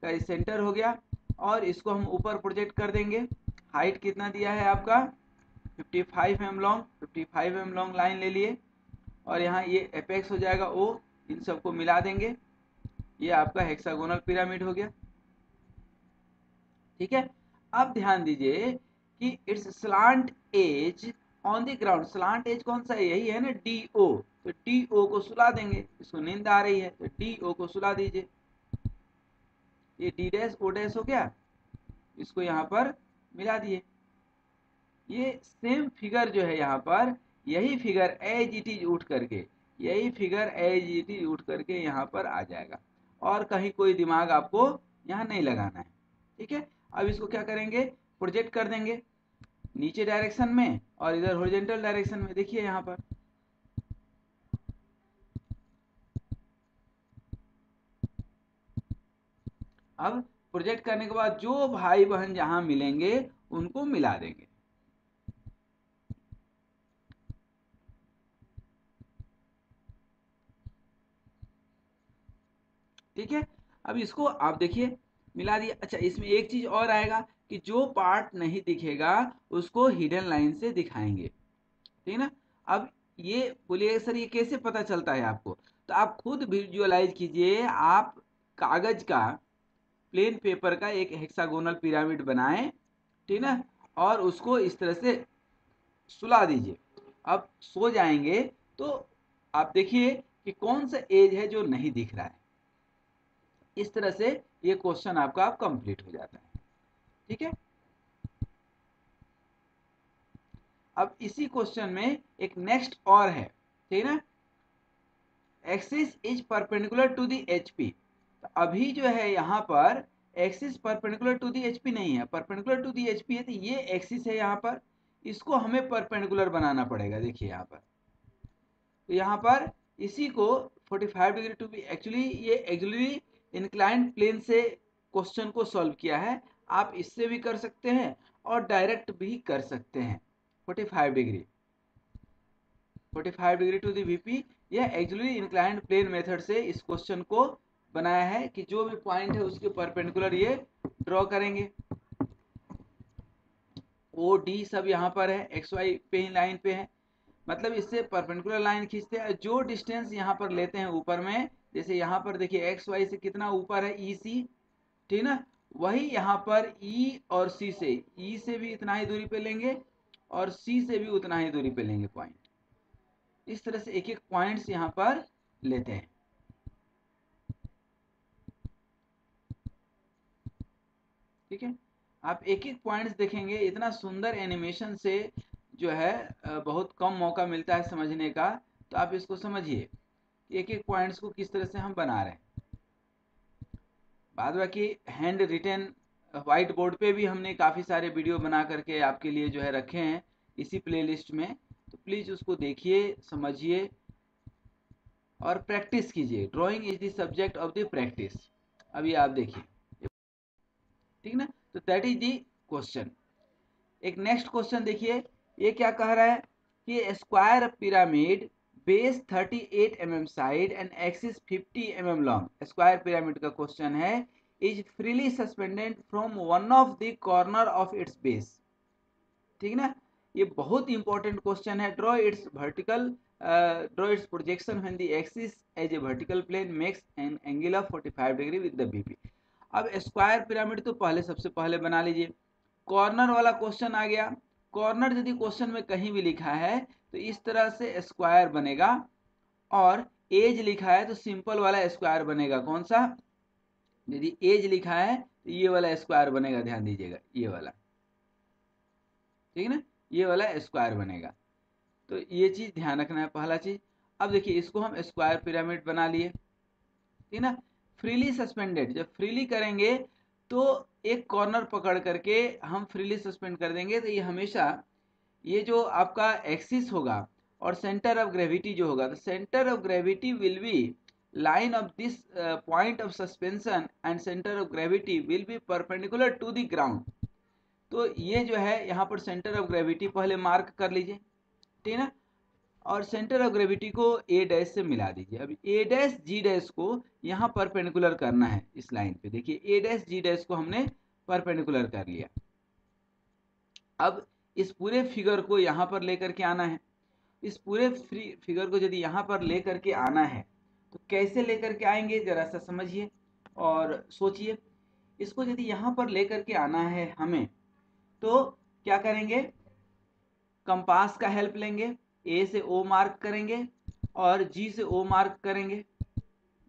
का सेंटर हो गया और इसको हम ऊपर प्रोजेक्ट कर देंगे। हाइट कितना दिया है आपका, 55 mm long, 55 mm long line ले लिए और यहाँ ये एपेक्स हो जाएगा ओ, इन सबको मिला देंगे। ये आपका हेक्सागोनल पिरामिड हो गया, ठीक है। अब ध्यान दीजिए कि its slant edge on the ground, slant edge कौन सा है, यही है ना, डी ओ। तो डी ओ को सुला देंगे, इसको नींद आ रही है तो डी ओ को सुला दीजिए। ये डी डैश ओ डैश हो गया, इसको यहाँ पर मिला दिए। ये सेम फिगर जो है यहाँ पर, यही फिगर एज इट इज उठ करके, यही फिगर एज इट इज उठ करके यहाँ पर आ जाएगा। और कहीं कोई दिमाग आपको यहाँ नहीं लगाना है, ठीक है। अब इसको क्या करेंगे, प्रोजेक्ट कर देंगे नीचे डायरेक्शन में और इधर हॉरिजॉन्टल डायरेक्शन में। देखिए यहाँ पर अब प्रोजेक्ट करने के बाद जो भाई बहन जहां मिलेंगे उनको मिला देंगे। ठीक है, अब इसको आप देखिए मिला दिया। अच्छा, इसमें एक चीज और आएगा कि जो पार्ट नहीं दिखेगा उसको हिडन लाइन से दिखाएंगे, ठीक है ना। अब ये बोलिए सर ये कैसे पता चलता है आपको, तो आप खुद विजुअलाइज कीजिए। आप कागज का, प्लेन पेपर का एक हेक्सागोनल पिरामिड बनाएं, ठीक ना, और उसको इस तरह से सुला दीजिए। अब सो जाएंगे तो आप देखिए कि कौन सा एज है जो नहीं दिख रहा है। इस तरह से ये क्वेश्चन आपका कंप्लीट हो जाता है, ठीक है। अब इसी क्वेश्चन में एक नेक्स्ट और है, ठीक है ना, axis is perpendicular to the HP. तो अभी जो है यहाँ पर axis perpendicular to the HP नहीं है, परपेंडिकुलर टू दी एचपी है, तो ये एक्सिस है यहाँ पर, इसको हमें परपेंडिकुलर बनाना पड़ेगा। देखिए यहाँ पर, तो यहाँ पर इसी को 45 डिग्री टू बी, एक्चुअली ये एक्चुअली इंक्लाइंड प्लेन से क्वेश्चन को सॉल्व किया है। आप इससे भी कर सकते हैं और डायरेक्ट भी कर सकते हैं। 45 degree, 45 degree to the VP, यह एक्चुअली इंक्लाइंड प्लेन मेथड से इस क्वेश्चन को बनाया है कि जो भी पॉइंट है उसके परपेंडिकुलर ये ड्रॉ करेंगे। ओ डी सब यहाँ पर है, एक्स वाई पे ही लाइन पे है। मतलब इससे परपेंडिकुलर लाइन खींचते हैं। जो डिस्टेंस यहाँ पर लेते हैं ऊपर में, जैसे यहाँ पर देखिए एक्स वाई से कितना ऊपर है, ई सी, ठीक ना, वही यहाँ पर ई और सी से, ई से भी इतना ही दूरी पे लेंगे और सी से भी उतना ही दूरी पे लेंगे पॉइंट। इस तरह से एक एक पॉइंट्स यहाँ पर लेते हैं। ठीक है, आप एक एक पॉइंट्स देखेंगे, इतना सुंदर एनिमेशन से जो है बहुत कम मौका मिलता है समझने का। तो आप इसको समझिए, एक एक पॉइंट्स को किस तरह से हम बना रहे हैं। बाद बाकी हैंड रिटन व्हाइट बोर्ड पे भी हमने काफ़ी सारे वीडियो बना करके आपके लिए जो है रखे हैं इसी प्लेलिस्ट में, तो प्लीज़ उसको देखिए, समझिए और प्रैक्टिस कीजिए। Drawing is the subject of the practice. अभी आप देखिए, ठीक ना, तो दैट इज द क्वेश्चन। एक नेक्स्ट क्वेश्चन देखिए, ये क्या कह रहा है कि square pyramid base 38 mm side and axis 50 mm long, square pyramid का क्वेश्चन है, is freely suspended from one of the corner of its base. ठीक ना, ये बहुत इंपॉर्टेंट क्वेश्चन है। Draw it's vertical, draw its projection when the axis as a vertical plane makes an angle of 45 degree with the VP. अब square pyramid तो पहले सबसे पहले बना लीजिए। कॉर्नर वाला क्वेश्चन आ गया, कॉर्नर यदि क्वेश्चन में कहीं भी लिखा है तो इस तरह से स्क्वायर बनेगा, और एज लिखा है तो सिंपल वाला स्क्वायर बनेगा। कौन सा, यदि एज लिखा है तो ये वाला स्क्वायर बनेगा, ध्यान दीजिएगा, ये वाला, ठीक है ना, ये वाला स्क्वायर बनेगा। तो ये चीज ध्यान रखना है, पहला चीज। अब देखिए, इसको हम स्क्वायर पिरामिड बना लिए, ठीक ना। फ्रीली सस्पेंडेड, जब फ्रीली करेंगे तो एक कॉर्नर पकड़ करके हम फ्रीली सस्पेंड कर देंगे, तो ये हमेशा ये जो आपका एक्सिस होगा और सेंटर ऑफ ग्रेविटी जो होगा, तो centre of gravity will be line of this point of suspension and centre of gravity will be perpendicular to the ground. तो ये जो है यहाँ पर सेंटर ऑफ ग्रेविटी पहले मार्क कर लीजिए, ठीक है ना, और सेंटर ऑफ ग्रेविटी को ए डैश से मिला दीजिए। अब ए डैश जी डैश को यहाँ परपेंडिकुलर करना है इस लाइन पे। देखिए ए डैश जी डैश को हमने परपेंडिकुलर कर लिया। अब इस पूरे फिगर को यहाँ पर लेकर के आना है। इस पूरे फिगर को यदि यहाँ पर लेकर के आना है तो कैसे लेकर के आएंगे, जरा सा समझिए और सोचिए। इसको यदि यहाँ पर लेकर के आना है हमें, तो क्या करेंगे, कंपास का हेल्प लेंगे, ए से ओ मार्क करेंगे और जी से ओ मार्क करेंगे।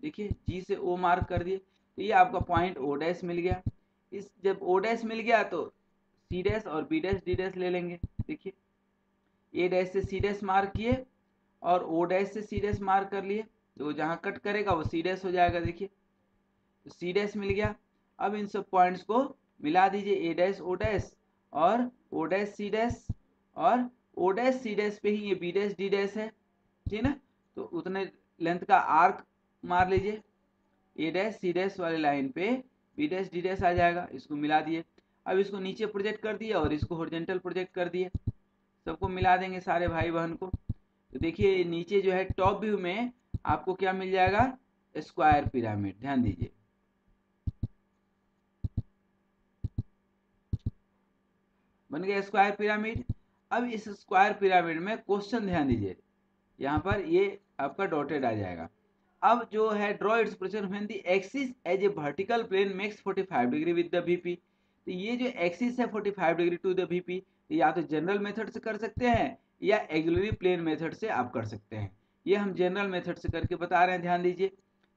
देखिए जी से ओ मार्क कर दिए, तो ये आपका पॉइंट ओ डैश मिल गया। इस जब ओ डैश मिल गया तो सी डैश और बी डैश डी डैश ले लेंगे। देखिए ए डैश से सी डैश मार्क किए और ओ डैश से सी डैश मार्क कर लिए, तो जहाँ कट करेगा वो सी डैश हो जाएगा। देखिए तो सी डैश मिल गया। अब इन सब पॉइंट्स को मिला दीजिए, ए डैश ओ डैश और ओ डैश सी डैश, और ओ डैश सी डैश पे ही ये बी डैश डी डैश है, ठीक ना। तो उतने लेंथ का आर्क मार लीजिए, ए डैश सी डैश वाले लाइन पे बी डैश डी डैश आ जाएगा। इसको मिला दिए, अब इसको नीचे प्रोजेक्ट कर दिया और इसको हॉरिजॉन्टल प्रोजेक्ट कर दिए। सबको मिला देंगे सारे भाई बहन को, तो देखिए नीचे जो है टॉप व्यू में आपको क्या मिल जाएगा, स्क्वायर पिरामिड। ध्यान दीजिए, बन गया स्क्वायर पिरामिड। अब इस स्क्वायर पिरामिड में क्वेश्चन ध्यान दीजिए, यहाँ पर ये आपका डॉटेड आ जाएगा। अब जो है draw its projection when the axis as a vertical plane makes 45 degree with the VP. तो ये जो एक्सिस है 45 डिग्री टू द वीपी, या तो जनरल मेथड से कर सकते हैं या एक्सिलरी प्लेन मेथड से आप कर सकते हैं। ये हम जनरल मेथड से करके बता रहे हैं, ध्यान दीजिए।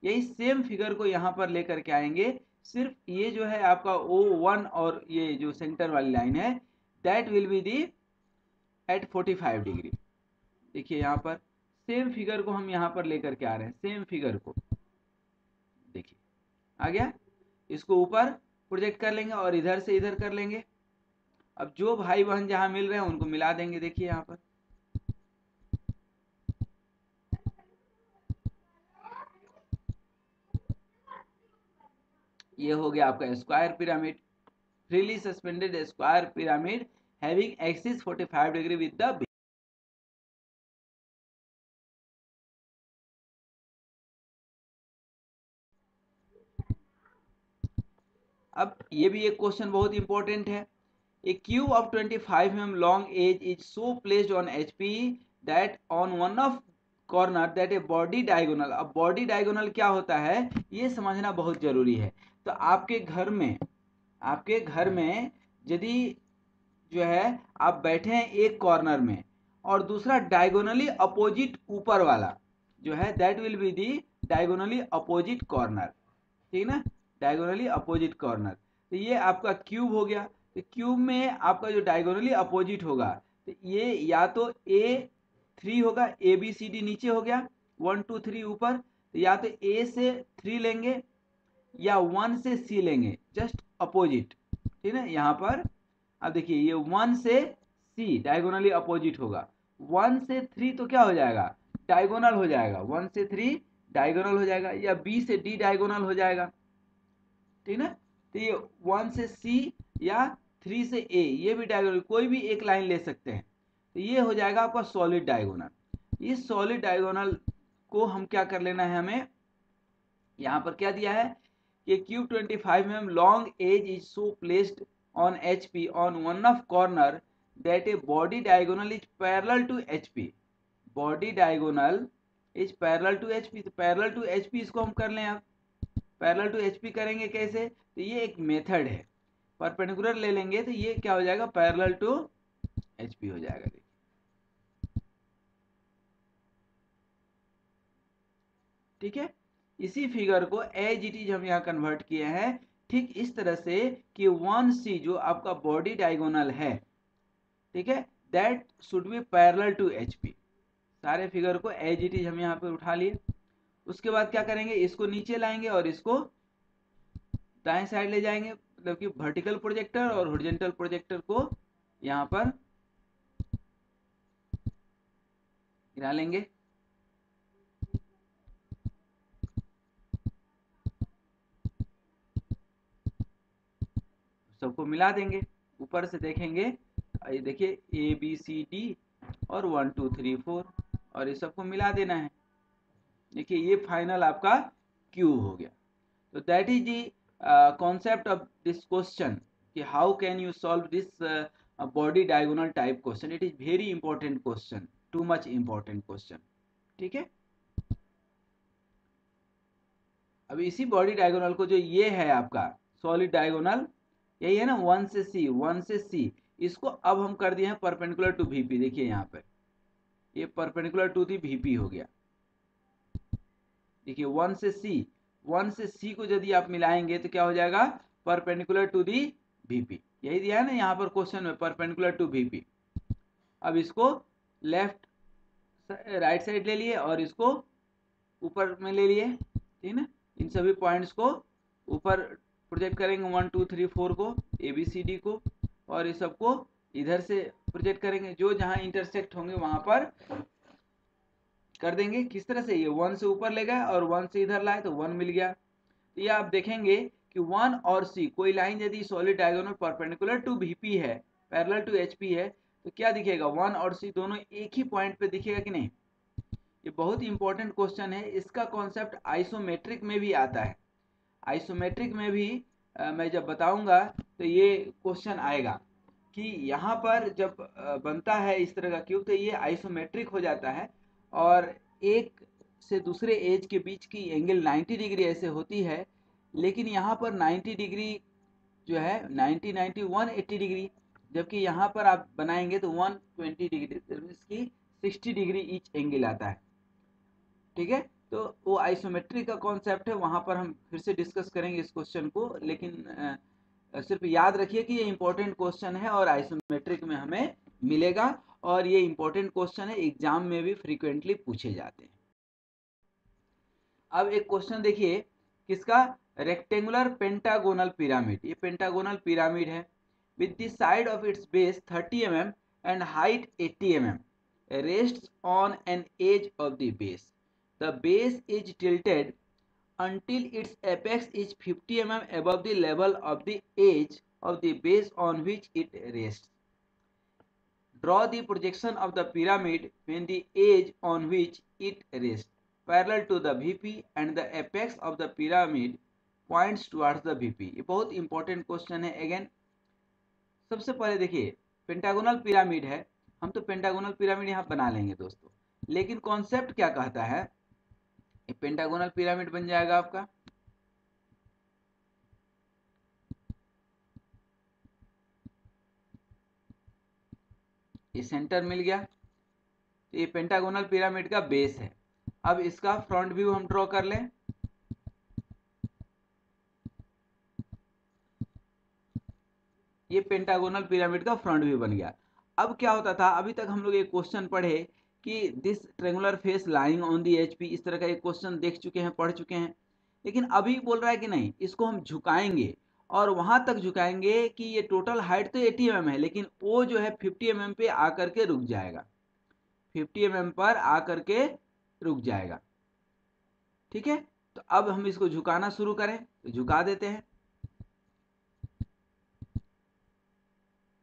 यही सेम फिगर को यहाँ पर लेकर के आएंगे, सिर्फ ये जो है आपका O1 और ये जो सेंटर वाली लाइन है that will be the at 45 degree. देखिए यहाँ पर सेम फिगर को हम यहाँ पर लेकर के आ रहे हैं, सेम फिगर को देखिए आ गया। इसको ऊपर प्रोजेक्ट कर लेंगे और इधर से इधर कर लेंगे। अब जो भाई बहन जहाँ मिल रहे हैं उनको मिला देंगे। देखिए यहाँ पर ये हो गया आपका square pyramid, freely suspended square pyramid having axis 45 degree with the. अब ये भी एक क्वेश्चन बहुत इंपॉर्टेंट है। A cube of 25 mm long edge is so placed on HP that on one of corner that a body diagonal, अब body diagonal क्या होता है ये समझना बहुत जरूरी है। तो आपके घर में यदि जो है आप बैठे हैं एक कॉर्नर में और दूसरा डायगोनली अपोजिट ऊपर वाला जो है that will be the diagonally opposite corner, ठीक ना, डायगोनली अपोजिट कॉर्नर। तो ये आपका क्यूब हो गया। तो क्यूब में आपका जो डायगोनली अपोजिट होगा तो ये या तो A3 होगा, ABCD नीचे हो गया, 1 2 3 ऊपर, तो या तो A से 3 लेंगे या 1 से C लेंगे, जस्ट अपोजिट, ठीक है। यहाँ पर अब देखिए ये 1 से C डायगोनली अपोजिट होगा, 1 से 3 तो क्या हो जाएगा डायगोनल हो जाएगा, 1 से 3 डायगोनल हो जाएगा, या B से D डायगोनल हो जाएगा, ठीक ना। तो ये 1 से C या 3 से A ये भी डायगोनल, कोई भी एक लाइन ले सकते हैं। तो ये हो जाएगा आपका सॉलिड डायगोनल। इस सॉलिड डायगोनल को हम क्या कर लेना है, हमें यहाँ पर क्या दिया है कि cube 25 mm long edge is so placed on HP on one of corner that a body diagonal is parallel to HP, body diagonal is parallel to HP। तो parallel to HP इसको हम कर लें। अब पैरेलल टू HP करेंगे कैसे, तो ये एक मेथड है, परपेंडिकुलर ले लेंगे तो ये क्या हो जाएगा पैरेलल टू HP हो जाएगा। देखिए ठीक है, इसी फिगर को एज इट इज हम यहाँ कन्वर्ट किए हैं ठीक इस तरह से कि 1C जो आपका बॉडी डायगोनल है, ठीक है, that should be parallel to HP। सारे फिगर को एज इट इज हम यहाँ पे उठा लिए। उसके बाद क्या करेंगे, इसको नीचे लाएंगे और इसको दाएं साइड ले जाएंगे, मतलब कि वर्टिकल प्रोजेक्टर और हॉरिजॉन्टल प्रोजेक्टर को यहाँ पर गिरा लेंगे। सबको मिला देंगे, ऊपर से देखेंगे, ये देखिए ABCD और 1 2 3 4 और ये सबको मिला देना है। देखिए ये फाइनल आपका क्यूब हो गया। तो that is the concept of this question कि how can you solve this body diagonal type question. It is very important question, too much important question, ठीक है। अब इसी बॉडी डायगोनल को जो ये है आपका सॉलिड डायगोनल, यही है ना 1 से C, 1 से C, इसको अब हम कर दिए हैं परपेंडिकुलर टू VP। देखिए यहाँ पे ये परपेंडिकुलर टू दी VP हो गया। देखिए 1 से C, 1 से C को यदि आप मिलाएंगे तो क्या हो जाएगा परपेंडिकुलर टू दी VP। यही दिया है ना यहाँ पर क्वेश्चन में, परपेंडिकुलर टू VP। अब इसको लेफ्ट राइट साइड ले लिए और इसको ऊपर में ले लिए, ठीक है ना। इन सभी पॉइंट्स को ऊपर प्रोजेक्ट करेंगे, 1 2 3 4 को, ABCD को, और ये सबको इधर से प्रोजेक्ट करेंगे, जो जहां इंटरसेक्ट होंगे वहां पर कर देंगे। किस तरह से, ये 1 से ऊपर ले गए और 1 से इधर लाए तो 1 मिल गया। तो ये आप देखेंगे कि 1 और C कोई लाइन यदि solid diagonal perpendicular to VP है, पैरेलल टू HP है, तो क्या दिखेगा 1 और C दोनों एक ही पॉइंट पे दिखेगा कि नहीं। ये बहुत इंपॉर्टेंट क्वेश्चन है। इसका कॉन्सेप्ट आइसोमेट्रिक में भी आता है। आइसोमेट्रिक में भी मैं जब बताऊंगा तो ये क्वेश्चन आएगा कि यहाँ पर जब बनता है इस तरह का क्यूब तो ये आइसोमेट्रिक हो जाता है और एक से दूसरे एज के बीच की एंगल 90 डिग्री ऐसे होती है, लेकिन यहाँ पर 90 डिग्री जो है 90 90 180 डिग्री, जबकि यहाँ पर आप बनाएंगे तो 120 डिग्री, इसकी 60 डिग्री ईच एंगल आता है, ठीक है। तो वो आइसोमेट्रिक का कॉन्सेप्ट है, वहां पर हम फिर से डिस्कस करेंगे इस क्वेश्चन को, लेकिन सिर्फ याद रखिए कि ये इंपॉर्टेंट क्वेश्चन है और आइसोमेट्रिक में हमें मिलेगा, और ये इंपॉर्टेंट क्वेश्चन है, एग्जाम में भी फ्रीक्वेंटली पूछे जाते हैं। अब एक क्वेश्चन देखिए किसका, रेक्टेंगुलर पेंटागोनल पिरामिड। ये पेंटागोनल पिरामिड है with the side of its base 30 mm and height 80 mm, rests on an edge of the base. The base is tilted until its apex is 50 mm above the level of the edge of the base on which it rests. Draw the projection of the pyramid when the edge on which it rests parallel to the VP and the apex of the pyramid points towards the VP। ये बहुत important question है। Again सबसे पहले देखिए pentagonal pyramid है, हम तो pentagonal pyramid यहाँ बना लेंगे दोस्तों, लेकिन कॉन्सेप्ट क्या कहता है, ये पेंटागोनल पिरामिड बन जाएगा आपका। ये सेंटर मिल गया, तो ये पेंटागोनल पिरामिड का बेस है। अब इसका फ्रंट व्यू हम ड्रॉ कर लें। ये पेंटागोनल पिरामिड का फ्रंट व्यू बन गया। अब क्या होता था, अभी तक हम लोग एक क्वेश्चन पढ़े कि this triangular face lying on the HP, इस तरह का एक क्वेश्चन देख चुके हैं, पढ़ चुके हैं। लेकिन अभी बोल रहा है कि नहीं, इसको हम झुकाएंगे और वहां तक झुकाएंगे कि ये टोटल हाइट तो 80 mm है, लेकिन वो जो है 50 mm पे आकर के रुक जाएगा, 50 mm पर आकर के रुक जाएगा। ठीक है, तो अब हम इसको झुकाना शुरू करें, तो झुका देते हैं।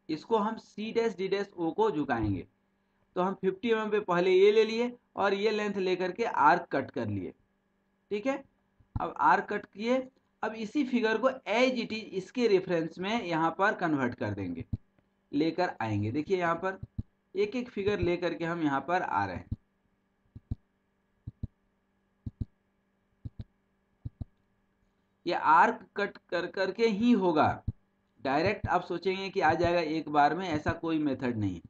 इसको हम C dash D dash O को झुकाएंगे। तो हम 50 mm पे पहले ये ले लिए और ये लेंथ लेकर के आर्क कट कर लिए। ठीक है, अब आर्क कट किए। अब इसी फिगर को एज इट इज इसके रेफरेंस में यहाँ पर कन्वर्ट कर देंगे, लेकर आएंगे। देखिए यहाँ पर एक एक फिगर लेकर के हम यहाँ पर आ रहे हैं। ये आर्क कट कर करके ही होगा, डायरेक्ट आप सोचेंगे कि आ जाएगा एक बार में, ऐसा कोई मेथड नहीं है।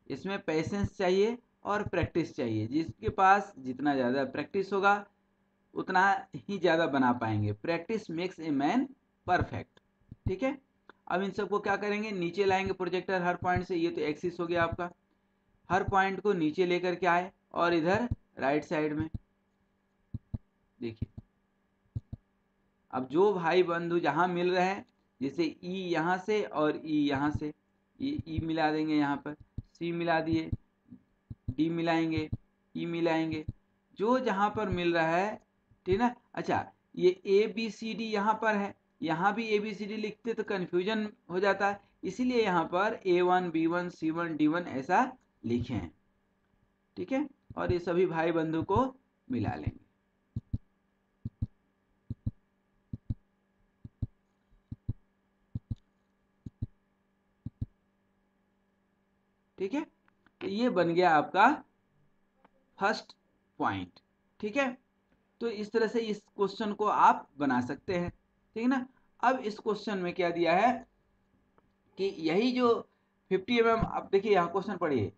इसमें पेशेंस चाहिए और प्रैक्टिस चाहिए। जिसके पास जितना ज़्यादा प्रैक्टिस होगा उतना ही ज़्यादा बना पाएंगे। Practice makes a man perfect. ठीक है, अब इन सबको क्या करेंगे, नीचे लाएंगे प्रोजेक्टर हर पॉइंट से। ये तो एक्सिस हो गया आपका, हर पॉइंट को नीचे लेकर के आए और इधर राइट साइड में देखिए। अब जो भाई बंधु जहाँ मिल रहे हैं, जैसे ई यहाँ से और ई यहाँ से, ये ई मिला देंगे यहाँ पर, सी मिला दिए, डी मिलाएंगे, ई मिलाएंगे, जो जहाँ पर मिल रहा है। ठीक ना। अच्छा, ये ए बी सी डी यहाँ पर है, यहाँ भी ए बी सी डी लिखते तो कन्फ्यूजन हो जाता है, इसीलिए यहाँ पर A1 B1 C1 D1 ऐसा लिखे हैं। ठीक है, और ये सभी भाई बंधु को मिला लेंगे। ठीक है, तो ये बन गया आपका फर्स्ट पॉइंट। ठीक है, तो इस तरह से इस क्वेश्चन को आप बना सकते हैं। ठीक है ना। अब इस क्वेश्चन में क्या दिया है कि यही जो 50 mm, अब देखिए यहाँ क्वेश्चन पढ़िए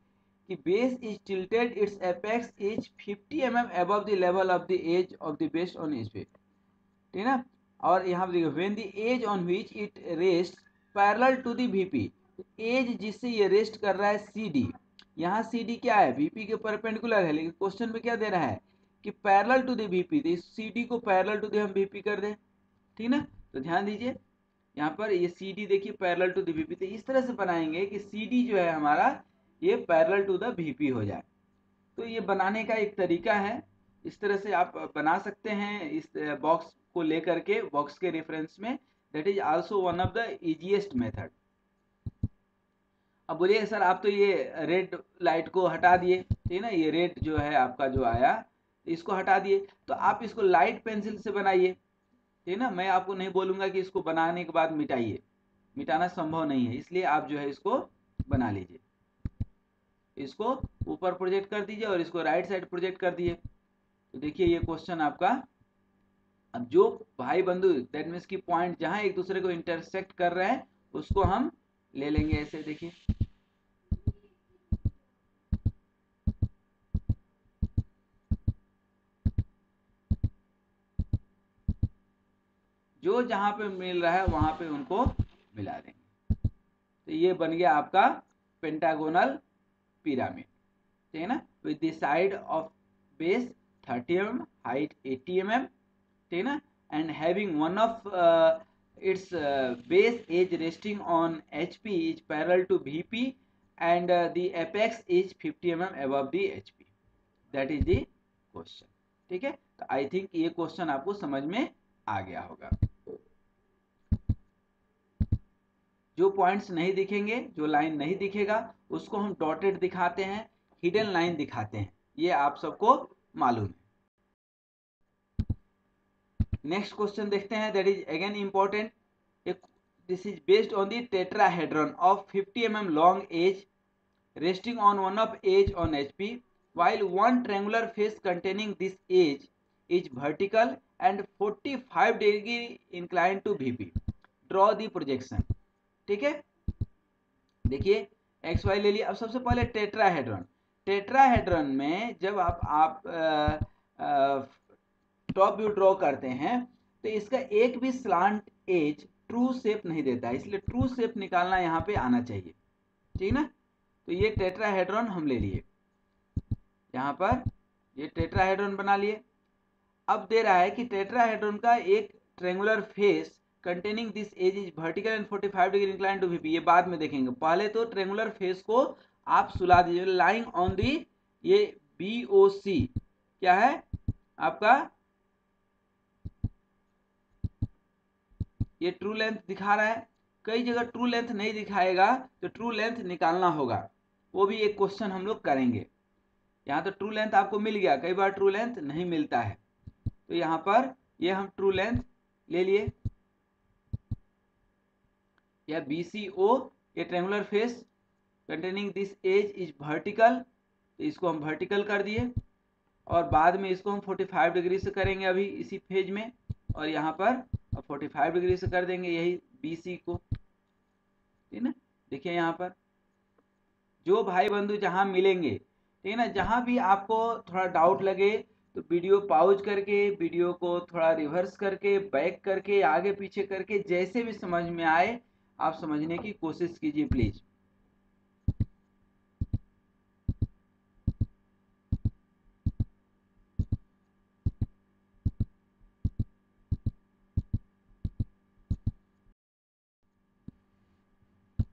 कि base is tilted, its apex is 50 mm above the level of the edge of the base on edge पे। ठीक है ना। और यहाँ पर देखिए when the edge on which it rest parallel to the VP, edge जिससे ये रेस्ट कर रहा है CD, यहाँ CD क्या है, VP के परपेंडिकुलर है, लेकिन क्वेश्चन में क्या दे रहा है कि पैरेलल टू द VP, तो इस CD को पैरेलल टू द हम VP कर दें। ठीक ना, तो ध्यान दीजिए यहाँ पर ये CD देखिए पैरेलल टू द VP, तो इस तरह से बनाएंगे कि CD जो है हमारा ये पैरेलल टू द VP हो जाए। तो ये बनाने का एक तरीका है, इस तरह से आप बना सकते हैं इस बॉक्स को लेकर के, बॉक्स के रेफरेंस में। That is also one of the easiest method. अब बोलिए सर आप तो ये रेड लाइट को हटा दिए, ठीक है ना, ये रेड जो है आपका जो आया इसको हटा दिए, तो आप इसको लाइट पेंसिल से बनाइए। ठीक है ना, मैं आपको नहीं बोलूंगा कि इसको बनाने के बाद मिटाइए, मिटाना संभव नहीं है, इसलिए आप जो है इसको बना लीजिए। इसको ऊपर प्रोजेक्ट कर दीजिए और इसको राइट साइड प्रोजेक्ट कर दिए, तो देखिए ये क्वेश्चन आपका। अब जो भाई बंधु दैट मीन्स की पॉइंट जहां एक दूसरे को इंटरसेक्ट कर रहे हैं उसको हम ले लेंगे ऐसे। देखिए जो जहां पे मिल रहा है वहां पे उनको मिला देंगे। तो ये बन गया आपका पेंटागोनल पिरामिड। ठीक है ना, with the side of base 30 mm, height 80 mm। ठीक है ना, and having one of its base edge resting on HP is parallel to VP and the apex is 50 mm above the HP. That is the question. ठीक है, तो I think ये question आपको समझ में आ गया होगा। जो पॉइंट्स नहीं दिखेंगे, जो लाइन नहीं दिखेगा उसको हम डॉटेड दिखाते हैं, हिडन लाइन दिखाते हैं, ये आप सबको मालूम है। नेक्स्ट क्वेश्चन देखते हैं, that is again important. This is based on the tetrahedron of 50 mm long edge resting on one of edge on HP, while one triangular face containing this edge is vertical and 45 degree inclined to VP. Draw the projection. ठीक है, देखिए x Y ले लिया। अब सबसे पहले tetrahedron, tetrahedron में जब आप टॉप व्यू ड्रॉ करते हैं तो इसका एक भी स्लांट एज ट्रू शेप नहीं देता है, इसलिए ट्रू शेप निकालना यहाँ पे आना चाहिए, ठीक ना। तो ये टेट्राहेड्रॉन हम ले लिए, यहाँ पर ये टेट्राहेड्रॉन बना लिए। अब दे रहा है कि टेट्राहेड्रॉन का एक triangular face containing this edge is vertical and 45 degree incline to VP, ये बाद में देखेंगे, पहले तो ट्रायंगुलर फेस को आप सुला दीजिए लाइंग ऑन दी ये BOC क्या है आपका, ये ट्रू लेंथ दिखा रहा है, कई जगह ट्रू लेंथ नहीं दिखाएगा तो ट्रू लेंथ निकालना होगा, वो भी एक क्वेश्चन हम लोग करेंगे। यहाँ तो ट्रू लेंथ आपको मिल गया, कई बार ट्रू लेंथ नहीं मिलता है, तो यहाँ पर ये हम ट्रू लेंथ ले लिए। या BCO ये triangular face containing this edge is vertical, तो इसको हम वर्टिकल कर दिए, और बाद में इसको हम 45 डिग्री से करेंगे अभी इसी फेज में, और यहाँ पर 45 डिग्री से कर देंगे यही BC को, ठीक ना। देखिए यहाँ पर जो भाई बंधु जहाँ मिलेंगे, ठीक है ना, जहाँ भी आपको थोड़ा डाउट लगे तो वीडियो पॉज करके, वीडियो को थोड़ा रिवर्स करके, बैक करके, आगे पीछे करके, जैसे भी समझ में आए आप समझने की कोशिश कीजिए प्लीज।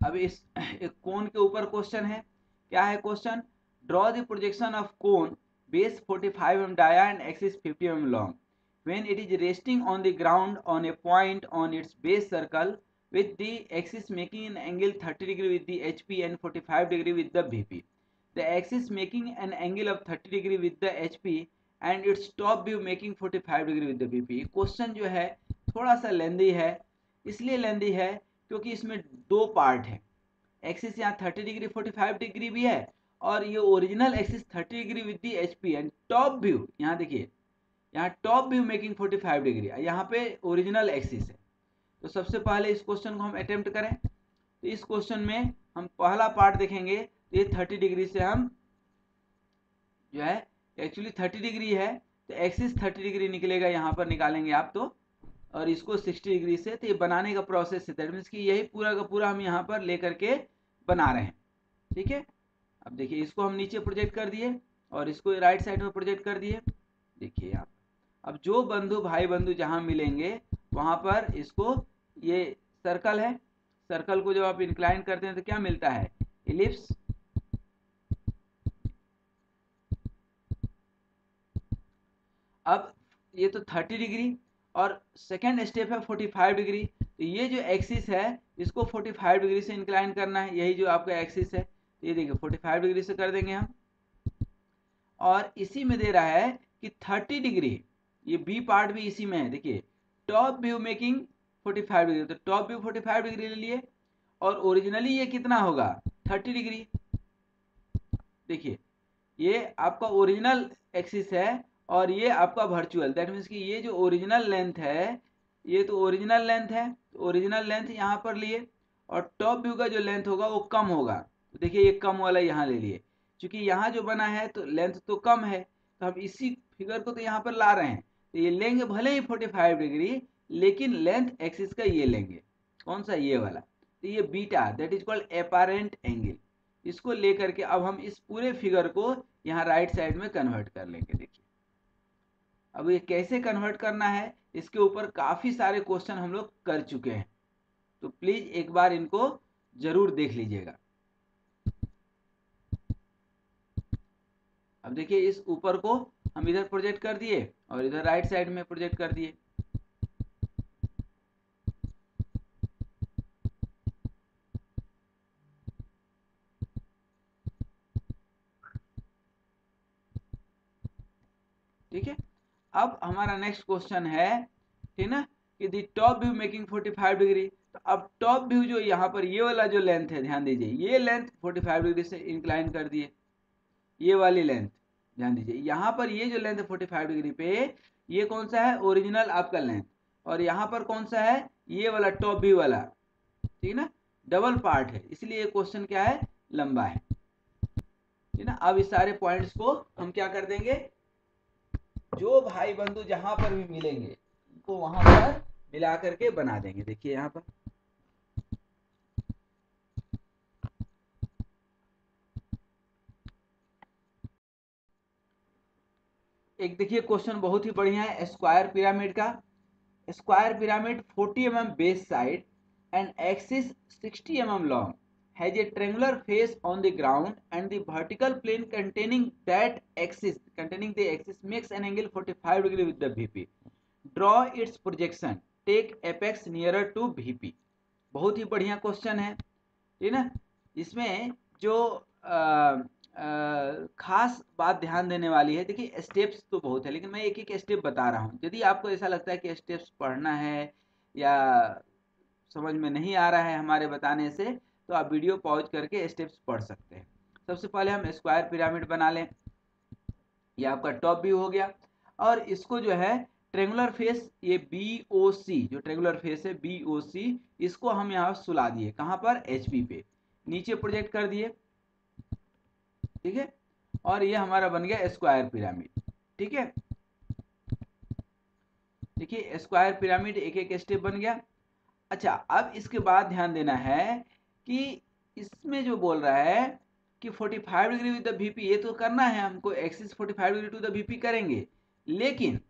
अब इस एक कोन के ऊपर क्वेश्चन है, क्या है question, draw the projection of cone base 45 mm dia and axis 50 mm long when it is resting on the ground on a point on its base circle with the axis making an angle 30 degree with the HP and 45 degree with the VP. The axis making an angle of 30 degree with the HP and its top view making 45 degree with the VP. Question जो है थोड़ा सा लेंदी है, इसलिए लेंदी है क्योंकि इसमें दो पार्ट है, एक्सिस यहाँ 30 डिग्री 45 डिग्री भी है, और ये original axis 30 degree with the HP and top view, यहाँ देखिए यहाँ टॉप व्यू मेकिंग 45 डिग्री, यहाँ पे ओरिजिनल एक्सिस है। तो सबसे पहले इस क्वेश्चन को हम अटेम्प्ट करें, तो इस क्वेश्चन में हम पहला पार्ट देखेंगे, तो ये 30 डिग्री से हम जो है एक्चुअली 30 डिग्री है, तो एक्सिस 30 डिग्री निकलेगा, यहाँ पर निकालेंगे आप तो, और इसको 60 डिग्री से, तो ये बनाने का प्रोसेस है, दैट मीन्स कि यही पूरा का पूरा हम यहाँ पर लेकर के बना रहे हैं, ठीक है। अब देखिए इसको हम नीचे प्रोजेक्ट कर दिए और इसको राइट साइड में प्रोजेक्ट कर दिए, देखिए यहाँ। अब जो बंधु भाई बंधु जहाँ मिलेंगे वहाँ पर इसको, ये सर्कल है, सर्कल को जब आप इंक्लाइन करते हैं तो क्या मिलता है, इलिप्स। अब ये तो 30 डिग्री और सेकेंड स्टेप है 45 डिग्री, तो ये जो एक्सिस है इसको 45 डिग्री से इंक्लाइन करना है, यही जो आपका एक्सिस है, ये देखिए 45 डिग्री से कर देंगे हम। और इसी में दे रहा है कि 30 डिग्री, ये बी पार्ट भी इसी में है, देखिए टॉप व्यू मेकिंग 45 डिग्री, तो टॉप व्यू 45 डिग्री ले लिए, और ओरिजिनली ये कितना होगा 30 डिग्री। देखिए ये आपका ओरिजिनल एक्सिस है और ये आपका वर्चुअल, दैट मीन्स कि ये जो ओरिजिनल लेंथ है, ये तो ओरिजिनल लेंथ है, तो ओरिजिनल लेंथ यहाँ पर लिए, और टॉप व्यू का जो लेंथ होगा वो कम होगा, तो देखिए ये कम वाला यहाँ ले लिए, क्योंकि यहाँ जो बना है तो लेंथ तो कम है, तो हम इसी फिगर को तो यहाँ पर ला रहे हैं, तो ये लेंगे भले ही 45 डिग्री, लेकिन लेंथ एक्सिस का ये लेंगे, कौन सा, ये वाला, तो ये beta, that is called apparent angle. इसको लेकर के अब हम इस पूरे फिगर को यहाँ राइट साइड में कन्वर्ट कर लेंगे। देखिए अब ये कैसे कन्वर्ट करना है, इसके ऊपर काफ़ी सारे क्वेश्चन हम लोग कर चुके हैं, तो प्लीज़ एक बार इनको ज़रूर देख लीजिएगा। अब देखिए इस ऊपर को हम इधर प्रोजेक्ट कर दिए और इधर राइट साइड में प्रोजेक्ट कर दिए, ठीक है। अब हमारा नेक्स्ट क्वेश्चन है, ठीक ना, कि दी टॉप व्यू मेकिंग 45 डिग्री, तो अब टॉप व्यू जो यहाँ पर ये वाला जो लेंथ है, ध्यान दीजिए, ये लेंथ 45 डिग्री से इंक्लाइन कर दिए, ये वाली लेंथ ध्यान दीजिए, यहाँ पर ये जो लेंथ है 45 डिग्री पे, ये कौन सा है, ओरिजिनल आपका लेंथ, और यहाँ पर कौन सा है, ये वाला टॉप व्यू वाला, ठीक ना, डबल पार्ट है, इसलिए ये क्वेश्चन क्या है, लंबा है, ठीक ना। अब इस सारे पॉइंट्स को हम क्या कर देंगे, जो भाई बंधु जहां पर भी मिलेंगे उनको वहां पर मिला करके बना देंगे। देखिए यहाँ पर एक देखिए क्वेश्चन बहुत ही बढ़िया है, स्क्वायर पिरामिड का। Square pyramid 40 mm base side and axis 60 mm long has a triangular face on the ground and the vertical plane containing the axis makes an angle 45 degree with the VP. Draw its projection. Take apex nearer to VP. बहुत ही बढ़िया question है, ठीक ना। इसमें जो खास बात ध्यान देने वाली है, देखिए स्टेप्स तो बहुत है लेकिन मैं एक एक स्टेप बता रहा हूँ। यदि आपको ऐसा लगता है कि स्टेप्स पढ़ना है या समझ में नहीं आ रहा है हमारे बताने से, तो आप वीडियो पॉज करके स्टेप्स पढ़ सकते हैं। सबसे पहले हम स्क्वायर पिरामिड बना लें, ये आपका टॉप व्यू हो गया, और इसको जो है ट्रेंगुलर फेस, ये BOC जो ट्रेंगुलर फेस है BOC, इसको हम यहाँ सुला दिए, कहाँ पर, HP पे, नीचे प्रोजेक्ट कर दिए, ठीक है, और ये हमारा बन गया स्क्वायर पिरामिड, ठीक है। देखिए स्क्वायर पिरामिड एक एक स्टेप बन गया। अच्छा, अब इसके बाद ध्यान देना है कि इसमें जो बोल रहा है कि 45 डिग्री विद द VP, ये तो करना है हमको, axis 45 degree to the VP करेंगे, लेकिन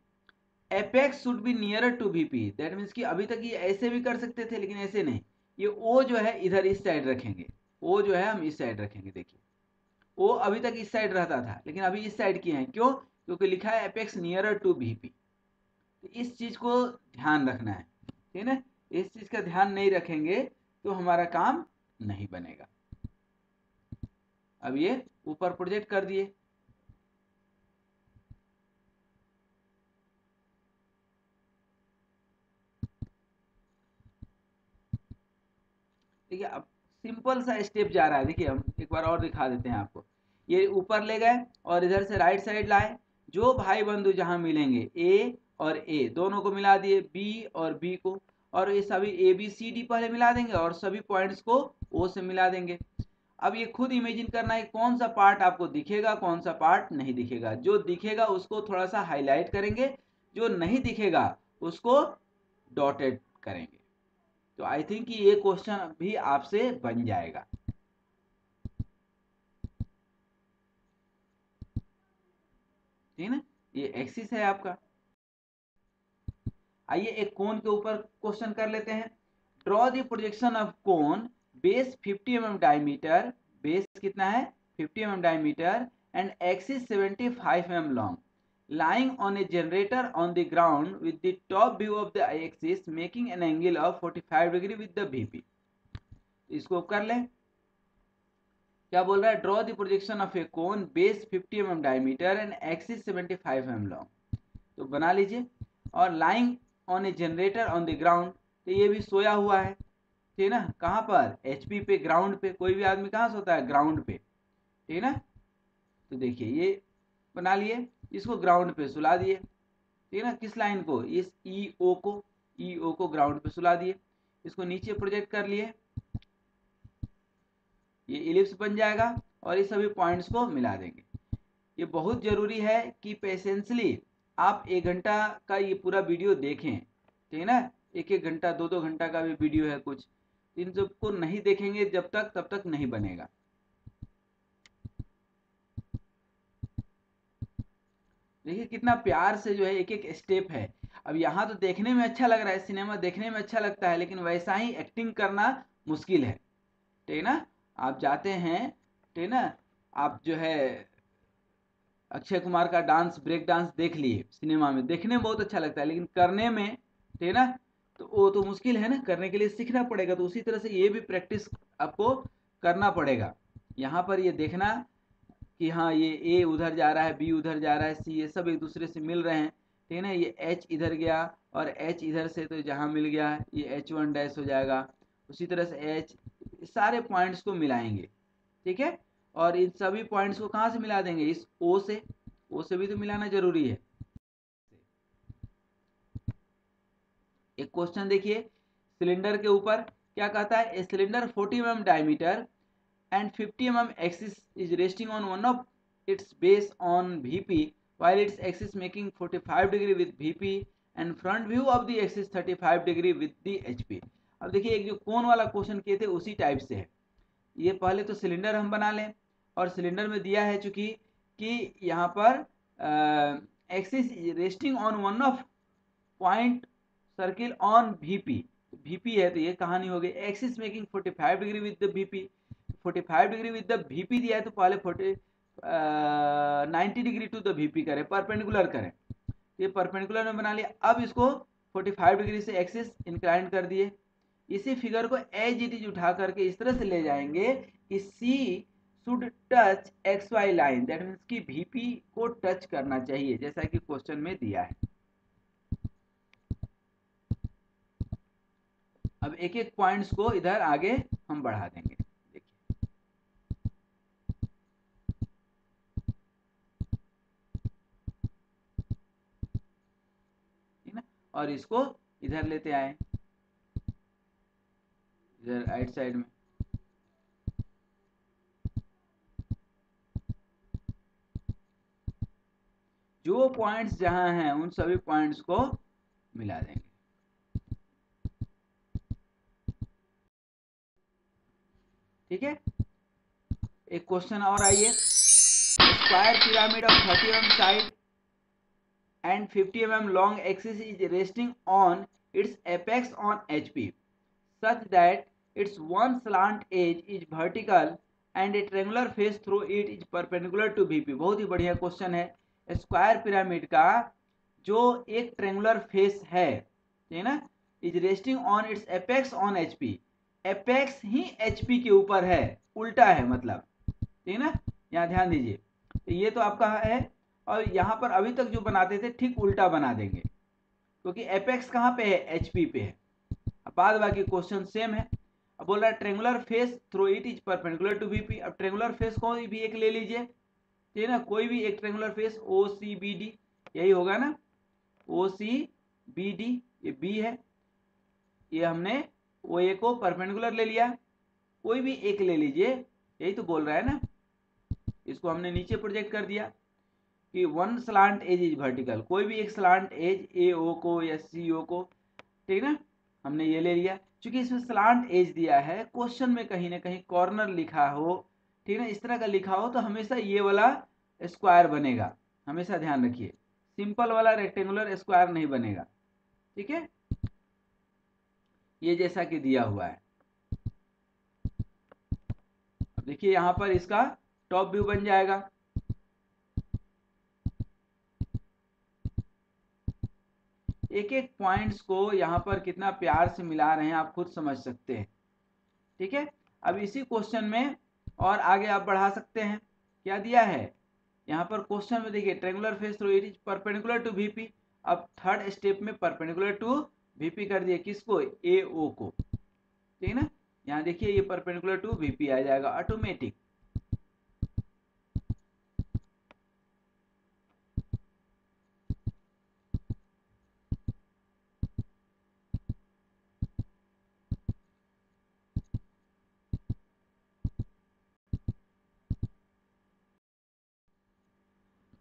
apex should be nearer to VP। That means कि अभी तक ये ऐसे भी कर सकते थे लेकिन ऐसे नहीं, ये O जो है इधर इस साइड रखेंगे, O जो है हम इस साइड रखेंगे। देखिए O अभी तक इस साइड रहता था लेकिन अभी इस साइड किए हैं, क्यों, क्योंकि लिखा है एपेक्स नियरर टू VP। तो इस चीज को ध्यान रखना है, ठीक है। इस चीज का ध्यान नहीं रखेंगे तो हमारा काम नहीं बनेगा। अब ये ऊपर प्रोजेक्ट कर दिए, देखिए अब सिंपल सा स्टेप जा रहा है। देखिए हम एक बार और दिखा देते हैं आपको, ये ऊपर ले गए और इधर से राइट साइड लाए, जो भाई बंधु जहां मिलेंगे A और A दोनों को मिला दिए, B और B को, और ये सभी ABCD पहले मिला देंगे और सभी पॉइंट्स को O से मिला देंगे। अब ये खुद इमेजिन करना है कौन सा पार्ट आपको दिखेगा, कौन सा पार्ट नहीं दिखेगा। जो दिखेगा उसको थोड़ा सा हाईलाइट करेंगे, जो नहीं दिखेगा उसको डॉटेड करेंगे। तो आई थिंक ये क्वेश्चन भी आपसे बन जाएगा, ठीक है। ये एक्सिस है आपका। आइए एक कोन के ऊपर क्वेश्चन कर लेते हैं। Draw the projection of cone base 50 mm diameter, base कितना है 50 mm diameter, and axis 75 mm long, lying on a generator on the ground with the top view of the axis making an angle of 45 degree with the VP। इसको कर लें, क्या बोल रहा है, draw the projection of A cone base 50 mm diameter and axis 75 mm long, तो बना लीजिए, और lying on A generator on the ground, तो ये भी सोया हुआ है, ठीक है ना, कहाँ पर, HP पे, ग्राउंड पे। कोई भी आदमी कहाँ सोता है, ग्राउंड पे, ठीक है ना। तो देखिए ये बना लिए, इसको ग्राउंड पे सुला दिए, ठीक है ना, किस लाइन को, इस EO को ग्राउंड पे सुला दिए, इसको नीचे प्रोजेक्ट कर लिए, ये इलिप्स बन जाएगा, और ये सभी पॉइंट्स को मिला देंगे। ये बहुत जरूरी है कि पेशेंसली आप 1 घंटा का ये पूरा वीडियो देखें, ठीक है ना। 1-1 घंटा 2-2 घंटा का भी वीडियो है कुछ, इन सबको नहीं देखेंगे जब तक, तब तक नहीं बनेगा। देखिए कितना प्यार से जो है एक एक स्टेप है। अब यहाँ तो देखने में अच्छा लग रहा है, सिनेमा देखने में अच्छा लगता है, लेकिन वैसा ही एक्टिंग करना मुश्किल है, ठीक है ना। आप जाते हैं, ठीक है ना, आप जो है अक्षय कुमार का डांस, ब्रेक डांस देख लिए सिनेमा में, देखने में बहुत अच्छा लगता है, लेकिन करने में, ठीक है ना, तो वो तो मुश्किल है ना, करने के लिए सीखना पड़ेगा। तो उसी तरह से ये भी प्रैक्टिस आपको करना पड़ेगा। यहाँ पर ये देखना कि हाँ ये A उधर जा रहा है, B उधर जा रहा है, C, ये सब एक दूसरे से मिल रहे हैं, ठीक है ना। ये H इधर गया और H इधर से, तो जहाँ मिल गया ये H1 डैश हो जाएगा, उसी तरह से एच, सारे पॉइंट्स को मिलाएंगे, ठीक है। और इन सभी पॉइंट्स को कहाँ से मिला देंगे, इस ओ से भी तो मिलाना जरूरी है। एक क्वेश्चन देखिए सिलेंडर के ऊपर क्या कहता है, a cylinder 40 mm diameter and 50 mm axis is resting on one of its base on VP while its axis making 45 degree with VP and front view of the axis 35 degree with the HP। अब देखिए एक जो कोन वाला question किए थे उसी type से है। ये पहले तो सिलेंडर हम बना लें, और सिलेंडर में दिया है चूंकि कि यहाँ पर axis resting on one of point circle on VP है, तो ये कहानी हो गई axis making 45 degree with the VP। 45 degree with the VP दिया है तो पहले 90 डिग्री टू द VP करें, परपेंडिकुलर करें, ये परपेंडिकुलर में बना लिया। अब इसको 45 डिग्री से एक्सिस इंक्लाइन कर दिए। इसी फिगर को एज इट इज उठा करके इस तरह से ले जाएंगे कि C should touch XY line, that means कि VP को टच करना चाहिए जैसा कि क्वेश्चन में दिया है। अब एक एक पॉइंट्स को इधर आगे हम बढ़ा देंगे, देखिए ठीक ना। और इसको इधर लेते आए, इधर राइट साइड में, जो पॉइंट्स जहां हैं उन सभी पॉइंट्स को मिला देंगे। ठीक है, एक क्वेश्चन और आइए, square pyramid of 30 mm side and 50 mm long axis is resting on its apex on HP such that its one slant edge is vertical and a triangular face through it is perpendicular to VP। बहुत ही बढ़िया question है। Square pyramid का जो एक triangular face है, ठीक ना, is resting on it's apex on HP, apex he HP के ऊपर है, उल्टा है मतलब, ठीक ना, यहाँ ध्यान दीजिए। तो ये तो आपका है, और यहाँ पर अभी तक जो बनाते थे ठीक उल्टा बना देंगे, क्योंकि एपेक्स कहाँ पे है, HP पे है। अब बाद बाकी क्वेश्चन सेम है। अब बोल रहा है triangular face through it is perpendicular to VP। अब ट्रेंगुलर फेस कोई भी एक ले लीजिए, ठीक है ना, कोई भी एक ट्रेंगुलर फेस OCBD, यही होगा ना, OCBD, ये B है, ये हमने OA को परपेंडिकुलर ले लिया, कोई भी एक ले लीजिए, यही तो बोल रहा है ना। इसको हमने नीचे प्रोजेक्ट कर दिया कि one slant edge is vertical, कोई भी एक स्लांट एज AO को या CO को, ठीक ना, हमने ये ले लिया। क्योंकि इसमें स्लांट एज दिया है, क्वेश्चन में कहीं ना कहीं कॉर्नर लिखा हो, ठीक ना, इस तरह का लिखा हो, तो हमेशा ये वाला स्क्वायर बनेगा, हमेशा ध्यान रखिए, सिंपल वाला रेक्टेंगुलर स्क्वायर नहीं बनेगा, ठीक है, ये जैसा कि दिया हुआ है। अब देखिए यहाँ पर इसका टॉप व्यू बन जाएगा, एक एक पॉइंट्स को यहाँ पर कितना प्यार से मिला रहे हैं आप खुद समझ सकते हैं, ठीक है। अब इसी क्वेश्चन में और आगे आप बढ़ा सकते हैं, क्या दिया है यहाँ पर क्वेश्चन में, देखिए triangular face through it is perpendicular to VP। अब थर्ड स्टेप में परपेंडिकुलर टू VP कर दिए, किसको, AO को, ठीक ना, यहाँ देखिए ये परपेंडिकुलर टू VP आ जाएगा ऑटोमेटिक।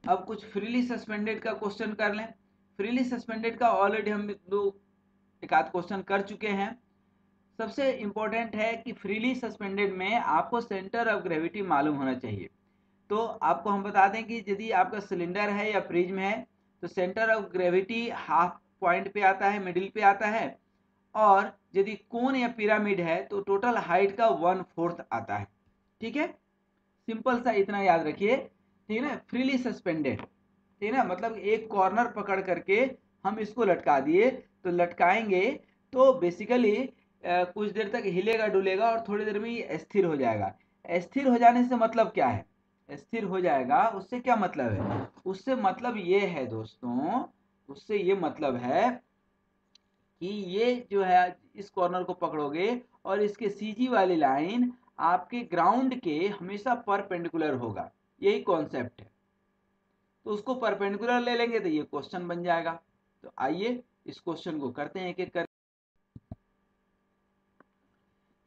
अब कुछ फ्रीली सस्पेंडेड का क्वेश्चन कर लें। फ्रीली सस्पेंडेड का ऑलरेडी हम एक आध क्वेश्चन कर चुके हैं। सबसे इंपॉर्टेंट है कि फ्रीली सस्पेंडेड में आपको सेंटर ऑफ ग्रेविटी मालूम होना चाहिए। तो आपको हम बता दें कि यदि आपका सिलेंडर है या प्रिज्म है तो centre of gravity half point पे आता है, मिडिल पे आता है, और यदि कोन या पिरामिड है तो टोटल हाइट का 1/4 आता है, ठीक है। सिंपल सा इतना याद रखिए, ठीक है ना, फ्रीली सस्पेंडेड, ठीक है ना, मतलब एक कॉर्नर पकड़ करके हम इसको लटका दिए, तो लटकाएंगे तो बेसिकली कुछ देर तक हिलेगा डुलेगा और थोड़ी देर में ये स्थिर हो जाएगा। स्थिर हो जाने से मतलब क्या है, स्थिर हो जाएगा उससे क्या मतलब है, उससे मतलब ये है दोस्तों, उससे ये मतलब है कि ये जो है इस कॉर्नर को पकड़ोगे और इसके CG वाली लाइन आपके ग्राउंड के हमेशा परपेंडिकुलर होगा, यही कॉन्सेप्ट है। तो उसको परपेंडिकुलर ले लेंगे तो ये क्वेश्चन बन जाएगा। तो आइए इस क्वेश्चन को करते हैं एक एक कर।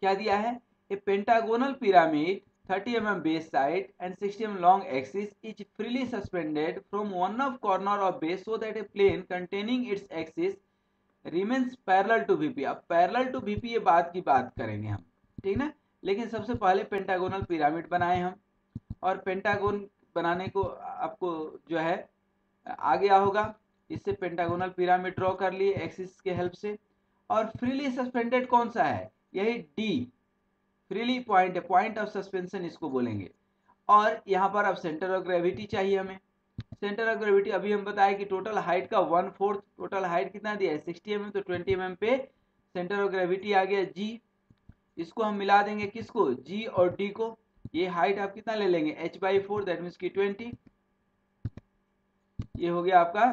क्या दिया है? ए pentagonal pyramid 30 mm base side and 60 mm long axis is freely suspended from one of corner of base so that a plane containing its axis remains parallel to VP। अब पैरेलल टू VP ये बात की बात करेंगे हम, ठीक ना। लेकिन सबसे पहले पेंटागोनल पिरामिड बनाए हम, और पेंटागोन बनाने को आपको जो है आ गया होगा। इससे पेंटागोनल पिरामिड ड्रॉ कर लिए एक्सिस के हेल्प से। और फ्रीली सस्पेंडेड कौन सा है? यही डी, फ्रीली पॉइंट है, पॉइंट ऑफ सस्पेंशन इसको बोलेंगे। और यहाँ पर अब सेंटर ऑफ ग्रेविटी चाहिए हमें। सेंटर ऑफ ग्रेविटी अभी हम बताए कि टोटल हाइट का 1/4, टोटल हाइट कितना दिया है 60 mm, तो 20 mm पे सेंटर ऑफ ग्रेविटी आ गया जी। इसको हम मिला देंगे किसको? जी और डी को। ये हाइट आप कितना ले लेंगे? h/4, दैट मीन्स की 20। ये हो गया आपका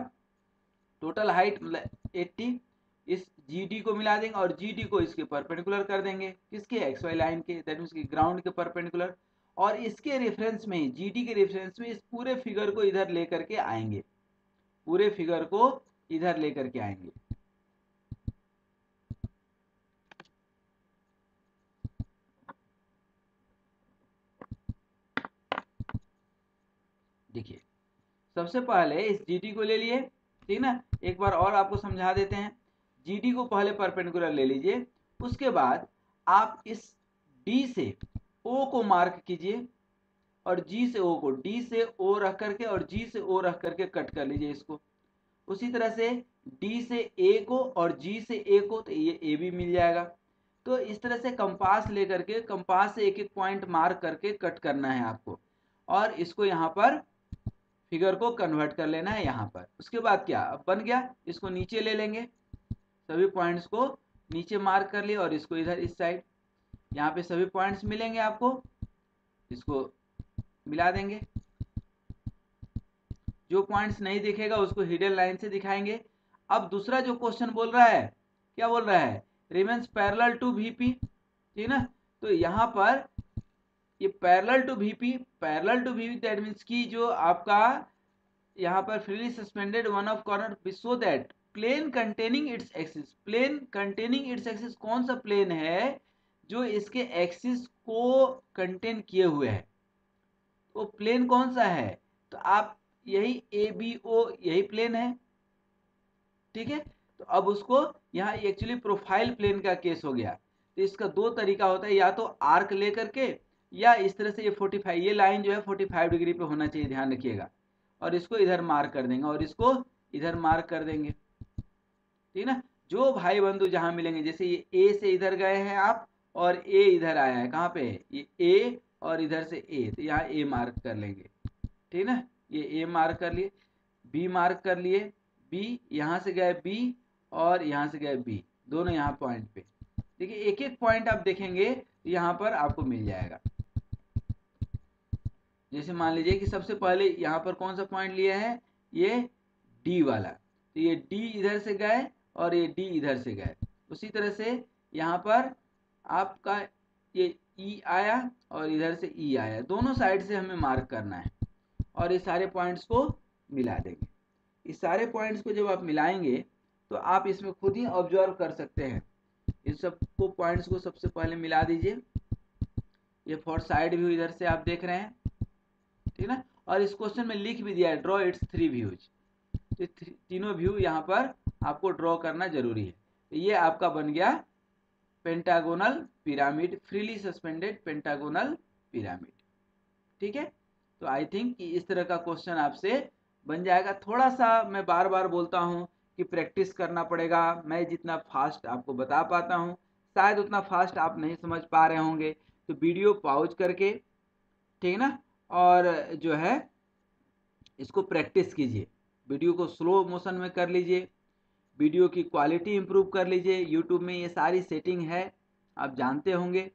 टोटल हाइट, मतलब 80। इस GD को मिला देंगे और GD को इसके परपेंडिकुलर कर देंगे, किसके? XY लाइन के, दैट मीन्स की ग्राउंड के परपेंडिकुलर। और इसके रेफरेंस में, GD के रेफरेंस में इस पूरे फिगर को इधर लेकर के आएंगे, पूरे फिगर को इधर लेकर के आएंगे। देखिए सबसे पहले इस GD को ले लिए, ठीक ना। एक बार और आपको समझा देते हैं। GD को पहले परपेंडिकुलर ले लीजिए, उसके बाद आप इस D से O को मार्क कीजिए और G से O को, D से O रख करके और G से O रख करके कट कर लीजिए इसको। उसी तरह से D से A को और G से A को, तो ये A भी मिल जाएगा। तो इस तरह से कंपास लेकर के, कंपास से एक एक पॉइंट मार्क करके कट करना है आपको, और इसको यहाँ पर फिगर को कन्वर्ट कर लेना है यहाँ पर। उसके बाद क्या, अब बन गया, इसको नीचे ले लेंगे, सभी पॉइंट्स को नीचे मार्क कर लिए और इसको इधर इस साइड, यहाँ पे सभी पॉइंट्स मिलेंगे आपको, इसको मिला देंगे। जो पॉइंट्स नहीं दिखेगा उसको हिडन लाइन से दिखाएंगे। अब दूसरा जो क्वेश्चन बोल रहा है, क्या बोल रहा है? रिमेन्स पैरेलल टू VP, ठीक ना। तो यहाँ पर ये parallel to VP, parallel to VP that means की जो आपका यहाँ पर freely suspended one of corner so that plane containing its axis. Plane containing its axis कौन सा प्लेन है? जो इसके एक्सिस को कंटेन किए हुए है, वो प्लेन कौन सा है? तो आप यही ABO, यही प्लेन है, ठीक है। तो अब उसको यहाँ एक्चुअली प्रोफाइल प्लेन का केस हो गया। तो इसका दो तरीका होता है, या तो आर्क लेकर के, या इस तरह से ये 45, ये लाइन जो है 45 डिग्री पे होना चाहिए, ध्यान रखिएगा। और इसको इधर मार्क कर देंगे और इसको इधर मार्क कर देंगे, ठीक ना। जो भाई बंधु जहां मिलेंगे, जैसे ये A से इधर गए हैं आप और A इधर आया है, कहाँ पे? ये A और इधर से A, तो यहाँ A मार्क कर लेंगे, ठीक ना। ये A मार्क कर लिए, B मार्क कर लिए, B यहाँ से गए B और यहाँ से गए B, दोनों यहाँ पॉइंट पे। देखिए एक एक पॉइंट आप देखेंगे तो यहाँ पर आपको मिल जाएगा। जैसे मान लीजिए कि सबसे पहले यहाँ पर कौन सा पॉइंट लिया है? ये D वाला, तो ये D इधर से गए और ये D इधर से गए। उसी तरह से यहाँ पर आपका ये E आया और इधर से E आया, दोनों साइड से हमें मार्क करना है और ये सारे पॉइंट्स को मिला देंगे। इस सारे पॉइंट्स को जब आप मिलाएंगे तो आप इसमें खुद ही ऑब्जर्व कर सकते हैं। इस सबको पॉइंट्स को सबसे पहले मिला दीजिए। ये फॉर साइड व्यू इधर से आप देख रहे हैं, ठीक ना। और इस क्वेश्चन में लिख भी दिया है ड्रॉ इट्स 3 व्यूज, तो तीनों व्यू यहाँ पर आपको ड्रॉ करना जरूरी है। तो ये आपका बन गया pentagonal pyramid, freely suspended pentagonal pyramid, ठीक है। तो आई थिंक कि इस तरह का क्वेश्चन आपसे बन जाएगा। थोड़ा सा मैं बार बार बोलता हूँ कि प्रैक्टिस करना पड़ेगा। मैं जितना फास्ट आपको बता पाता हूँ, शायद उतना फास्ट आप नहीं समझ पा रहे होंगे, तो वीडियो पॉज करके, ठीक ना, और जो है इसको प्रैक्टिस कीजिए। वीडियो को स्लो मोशन में कर लीजिए, वीडियो की क्वालिटी इंप्रूव कर लीजिए। यूट्यूब में ये सारी सेटिंग है, आप जानते होंगे।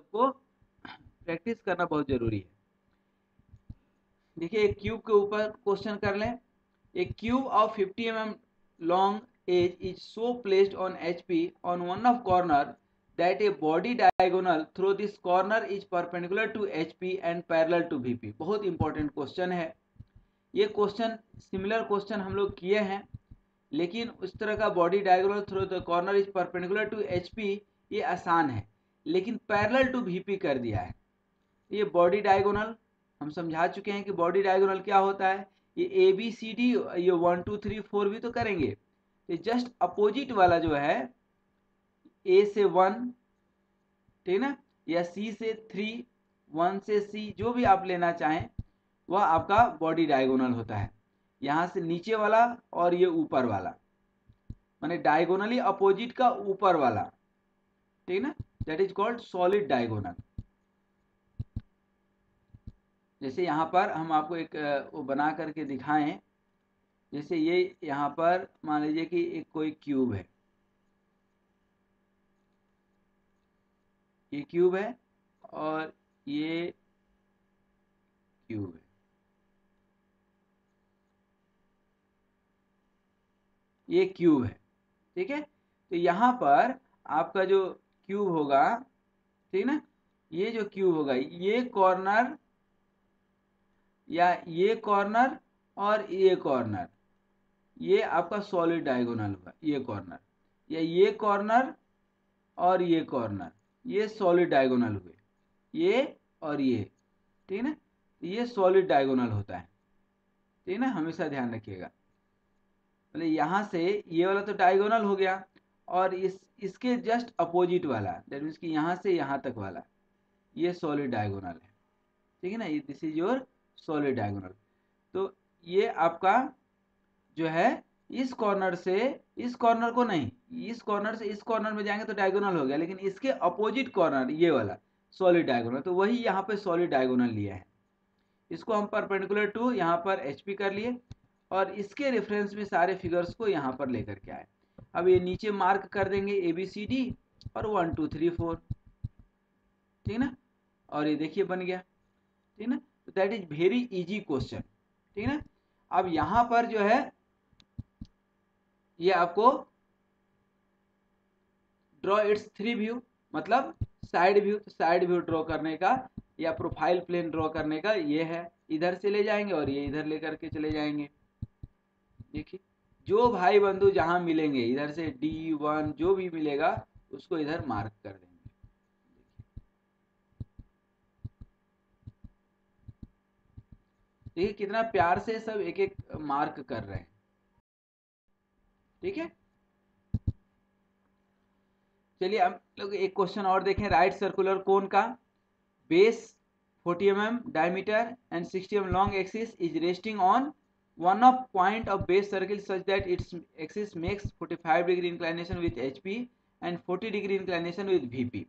सबको प्रैक्टिस करना बहुत जरूरी है। देखिए एक क्यूब के ऊपर क्वेश्चन कर लें। A cube of 50 mm long edge is so placed on HP on one of corner that a body diagonal through this corner is perpendicular to HP and parallel to VP। बहुत important question है ये question. Similar question हम लोग किए हैं, लेकिन उस तरह का body diagonal through the corner is perpendicular to HP ये आसान है, लेकिन पैरेलल टू VP कर दिया है। ये बॉडी डायगोनल हम समझा चुके हैं कि बॉडी डायगोनल क्या होता है। ये ABCD ये 1 2 3 4 भी तो करेंगे। ये जस्ट अपोजिट वाला जो है A से 1, ठीक ना, या C से 3, 1 से C, जो भी आप लेना चाहें वह आपका बॉडी डायगोनल होता है। यहाँ से नीचे वाला और ये ऊपर वाला, माने डायगोनली अपोजिट का ऊपर वाला, ठीक ना, that is called solid diagonal. जैसे यहाँ पर हम आपको एक वो बना करके दिखाएं। जैसे ये यहाँ पर मान लीजिए कि एक कोई क्यूब है, ये क्यूब है और ये क्यूब है, ये क्यूब है, ठीक है। तो यहाँ पर आपका जो क्यूब होगा, ठीक ना, ये जो क्यूब होगा ये कॉर्नर या ये कॉर्नर और ये कॉर्नर, ये आपका सॉलिड डायगोनल होगा। ये कॉर्नर या ये कॉर्नर और ये कॉर्नर, ये सॉलिड डायगोनल हुए, ये और ये, ठीक ना, ये सॉलिड डायगोनल होता है, ठीक ना, हमेशा ध्यान रखिएगा। मतलब यहाँ से ये वाला तो डायगोनल हो गया, और इसके जस्ट अपोजिट वाला, दैट मीन्स कि यहाँ से यहाँ तक वाला, ये सॉलिड डायगोनल है, ठीक है ना, ये this is your solid diagonal. तो ये आपका जो है इस कॉर्नर से इस कॉर्नर को नहीं, इस कॉर्नर से इस कॉर्नर में जाएंगे तो डायगोनल हो गया, लेकिन इसके अपोजिट कॉर्नर ये वाला सॉलिड डायगोनल, तो वही यहाँ पे सॉलिड डायगोनल लिया है। इसको हम परपेंडिकुलर टू यहाँ पर HP कर लिए और इसके रेफरेंस में सारे फिगर्स को यहाँ पर लेकर के आए। अब ये नीचे मार्क कर देंगे ABCD और 1 2 3 4, ठीक ना, और ये देखिए बन गया, ठीक ना। तो that is very easy question, ठीक ना। अब यहाँ पर जो है ये आपको ड्रॉ इट्स 3 व्यू, मतलब साइड व्यू। तो साइड व्यू ड्रॉ करने का या प्रोफाइल प्लेन ड्रॉ करने का ये है, इधर से ले जाएंगे और ये इधर लेकर के चले जाएंगे। देखिए जो भाई बंधु जहां मिलेंगे इधर से D1 जो भी मिलेगा उसको इधर मार्क कर देंगे। देखिए कितना प्यार से सब एक एक मार्क कर रहे हैं, ठीक है। चलिए हम लोग एक क्वेश्चन और देखें। राइट सर्कुलर कोन का base 40 mm diameter and 60 mm long axis is resting on one of point of base circle such that its axis makes 45 degree inclination with HP and 40 degree inclination with VP।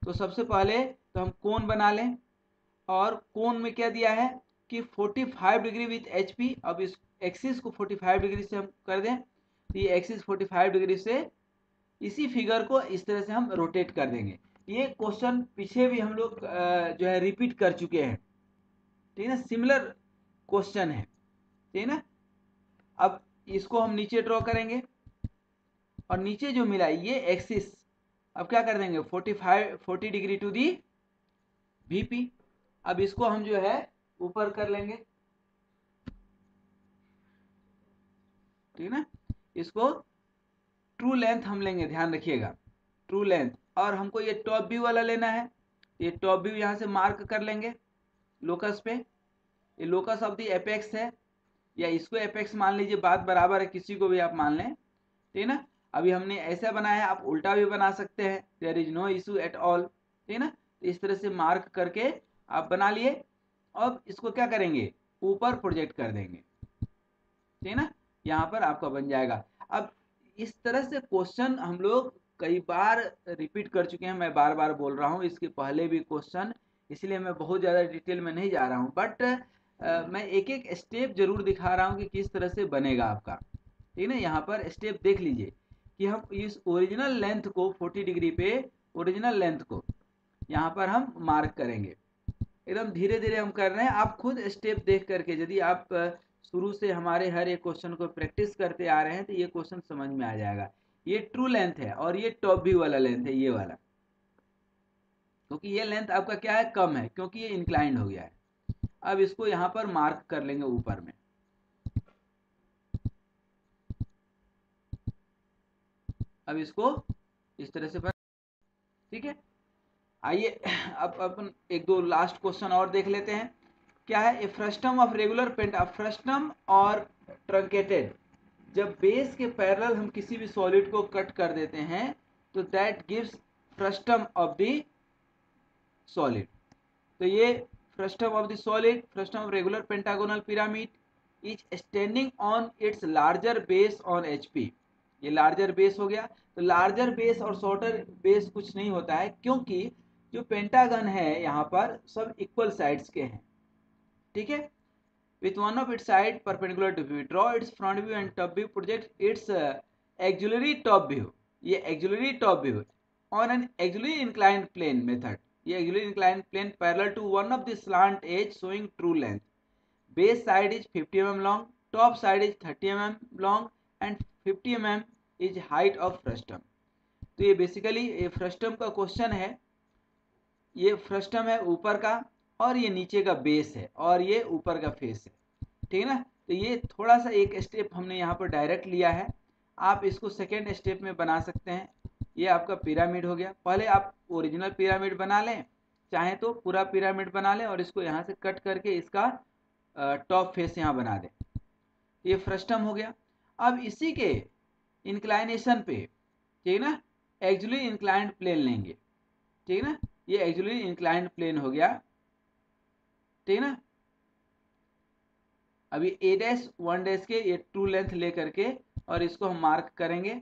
तो सबसे पहले तो हम कोण बना लें, और कोण में क्या दिया है कि 45 डिग्री विथ HP। अब इस एक्सिस को 45 डिग्री से हम कर दें, तो ये एक्सिस 45 डिग्री से इसी फिगर को इस तरह से हम रोटेट कर देंगे। ये क्वेश्चन पीछे भी हम लोग जो है रिपीट कर चुके हैं, ठीक है ना, सिमिलर क्वेश्चन है, ठीक है ना। अब इसको हम नीचे ड्रॉ करेंगे और नीचे जो मिला ये एक्सिस, अब क्या कर देंगे 40 डिग्री टू दी VP। अब इसको हम जो है ऊपर कर लेंगे, ठीक है ना। इसको ट्रू लेंथ हम लेंगे, ध्यान रखिएगा ट्रू लेंथ। और हमको ये टॉप व्यू वाला लेना है, ये टॉप व्यू यहाँ से मार्क कर लेंगे लोकस पे। ये लोकस ऑफ दी एपेक्स है, या इसको एपेक्स मान लीजिए, बात बराबर है, किसी को भी आप मान लें, ठीक है ना। अभी हमने ऐसा बनाया, आप उल्टा भी बना सकते हैं, there is no issue at all, ठीक है ना। इस तरह से मार्क करके आप बना लिए, अब इसको क्या करेंगे ऊपर प्रोजेक्ट कर देंगे, ठीक है ना, यहाँ पर आपका बन जाएगा। अब इस तरह से क्वेश्चन हम लोग कई बार रिपीट कर चुके हैं, मैं बार बार बोल रहा हूँ, इसके पहले भी क्वेश्चन, इसलिए मैं बहुत ज़्यादा डिटेल में नहीं जा रहा हूँ, बट मैं एक एक स्टेप जरूर दिखा रहा हूँ कि किस तरह से बनेगा आपका, ठीक है ना। यहाँ पर स्टेप देख लीजिए कि हम इस ओरिजिनल लेंथ को 40 डिग्री पे, ओरिजिनल लेंथ को यहाँ पर हम मार्क करेंगे। एकदम धीरे धीरे हम कर रहे हैं, आप खुद स्टेप देख करके, यदि आप शुरू से हमारे हर एक क्वेश्चन को प्रैक्टिस करते आ रहे हैं तो ये क्वेश्चन समझ में आ जाएगा। ये ट्रू लेंथ है और ये टॉप व्यू वाला लेंथ है, ये वाला, क्योंकि ये लेंथ आपका क्या है, कम है, क्योंकि ये इंक्लाइंड हो गया है। अब इसको यहाँ पर मार्क कर लेंगे ऊपर में। अब इसको इस तरह से ठीक है। आइए अब अपन एक दो लास्ट क्वेश्चन और देख लेते हैं। क्या है, a frustum of regular penta, frustum और ट्रंकेटेड, जब बेस के पैरेलल हम किसी भी सॉलिड को कट कर देते हैं तो that gives frustum of the solid. तो ये frustum of the solid, frustum of regular pentagonal pyramid is standing on it's larger base on HP. ये लार्जर बेस हो गया। तो लार्जर बेस और शॉर्टर बेस कुछ नहीं होता है, क्योंकि जो पेंटागन है यहाँ पर सब इक्वल साइड्स के हैं, ठीक है। with one of its side perpendicular to view, draw its front view and top view, project its auxiliary top view, ये auxiliary top view on an auxiliary inclined plane method, ये auxiliary inclined plane parallel to one of the slant edge showing true length, base side is 50 mm long, top side is 30 mm long and 50 mm is height of frustum। तो ये basically ये frustum का question है। ये frustum है ऊपर का और ये नीचे का बेस है और ये ऊपर का फेस है, ठीक है ना। तो ये थोड़ा सा एक स्टेप हमने यहाँ पर डायरेक्ट लिया है, आप इसको सेकेंड स्टेप में बना सकते हैं। ये आपका पिरामिड हो गया। पहले आप ओरिजिनल पिरामिड बना लें, चाहे तो पूरा पिरामिड बना लें और इसको यहाँ से कट करके इसका टॉप फेस यहाँ बना दें। ये फ्रस्टम हो गया। अब इसी के इंक्लाइनेशन पे, ठीक है ना, एक्चुअली इंक्लाइंड प्लेन लेंगे, ठीक है ना। ये एक्चुअली इंक्लाइंड प्लेन हो गया, ठीक है ना। अभी ए डैश 1 डैश के ये ट्रू लेंथ ले करके और इसको हम मार्क करेंगे।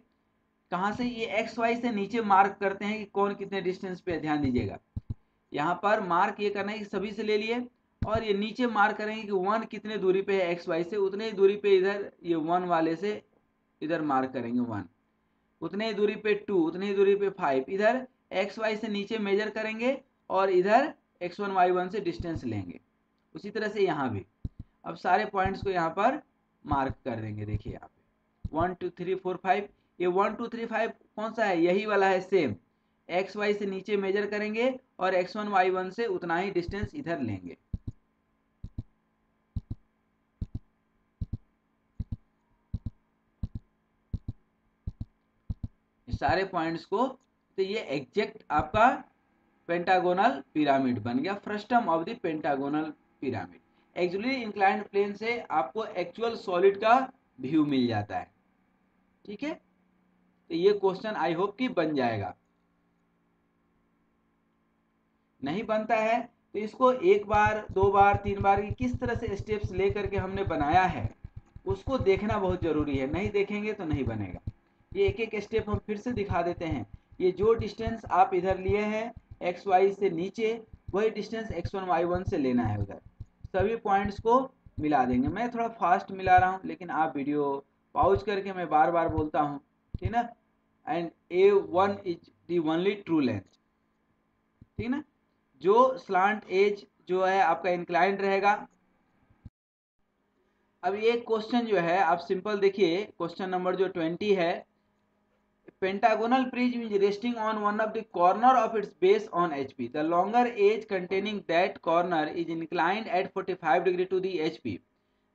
कहाँ से, ये एक्स वाई से नीचे मार्क करते हैं कि कौन कितने डिस्टेंस पे, ध्यान दीजिएगा। यहाँ पर मार्क ये करना है कि सभी से ले लिए और ये नीचे मार्क करेंगे कि 1 कितने दूरी पे है एक्स वाई से, उतने ही दूरी पे इधर ये 1 वाले से इधर मार्क करेंगे 1, उतने ही दूरी पे 2, उतने ही दूरी पे 5, इधर एक्स वाई से नीचे मेजर करेंगे और इधर x1 y1 से डिस्टेंस लेंगे। उसी तरह से यहाँ भी अब सारे पॉइंट्स को यहाँ पर मार्क कर देंगे। देखिए यहाँ पे 1 2 3 4 5, ये 1 2 3 5 कौन सा है, यही वाला है सेम। एक्स वाई से नीचे मेजर करेंगे और x1 y1 से उतना ही डिस्टेंस इधर लेंगे। सारे पॉइंट्स को, तो ये एग्जैक्ट आपका पेंटागोनल पिरामिड बन गया, frustum of the pentagonal pyramid. Actually inclined plane से आपको एक्चुअल सॉलिड का व्यू मिल जाता है, ठीक है। तो ये क्वेश्चन आई होप कि बन जाएगा। नहीं बनता है तो इसको एक बार, दो बार, तीन बार की किस तरह से स्टेप्स लेकर के हमने बनाया है उसको देखना बहुत जरूरी है। नहीं देखेंगे तो नहीं बनेगा। ये एक एक स्टेप हम फिर से दिखा देते हैं। ये जो डिस्टेंस आप इधर लिए हैं एक्स वाई से नीचे, वही डिस्टेंस x1 y1 से लेना है उधर। सभी पॉइंट्स को मिला देंगे। मैं थोड़ा फास्ट मिला रहा हूँ, लेकिन आप वीडियो पॉज करके, मैं बार बार बोलता हूँ, ठीक ना। And A1 is the only true length, ठीक ना। जो स्लांट एज जो है आपका इंक्लाइंड रहेगा। अब ये क्वेश्चन जो है आप सिंपल देखिए, क्वेश्चन नंबर जो 20 है, pentagonal prism is resting on one of the corner of its base on HP. The longer edge containing that corner is inclined at 45 degree to the HP.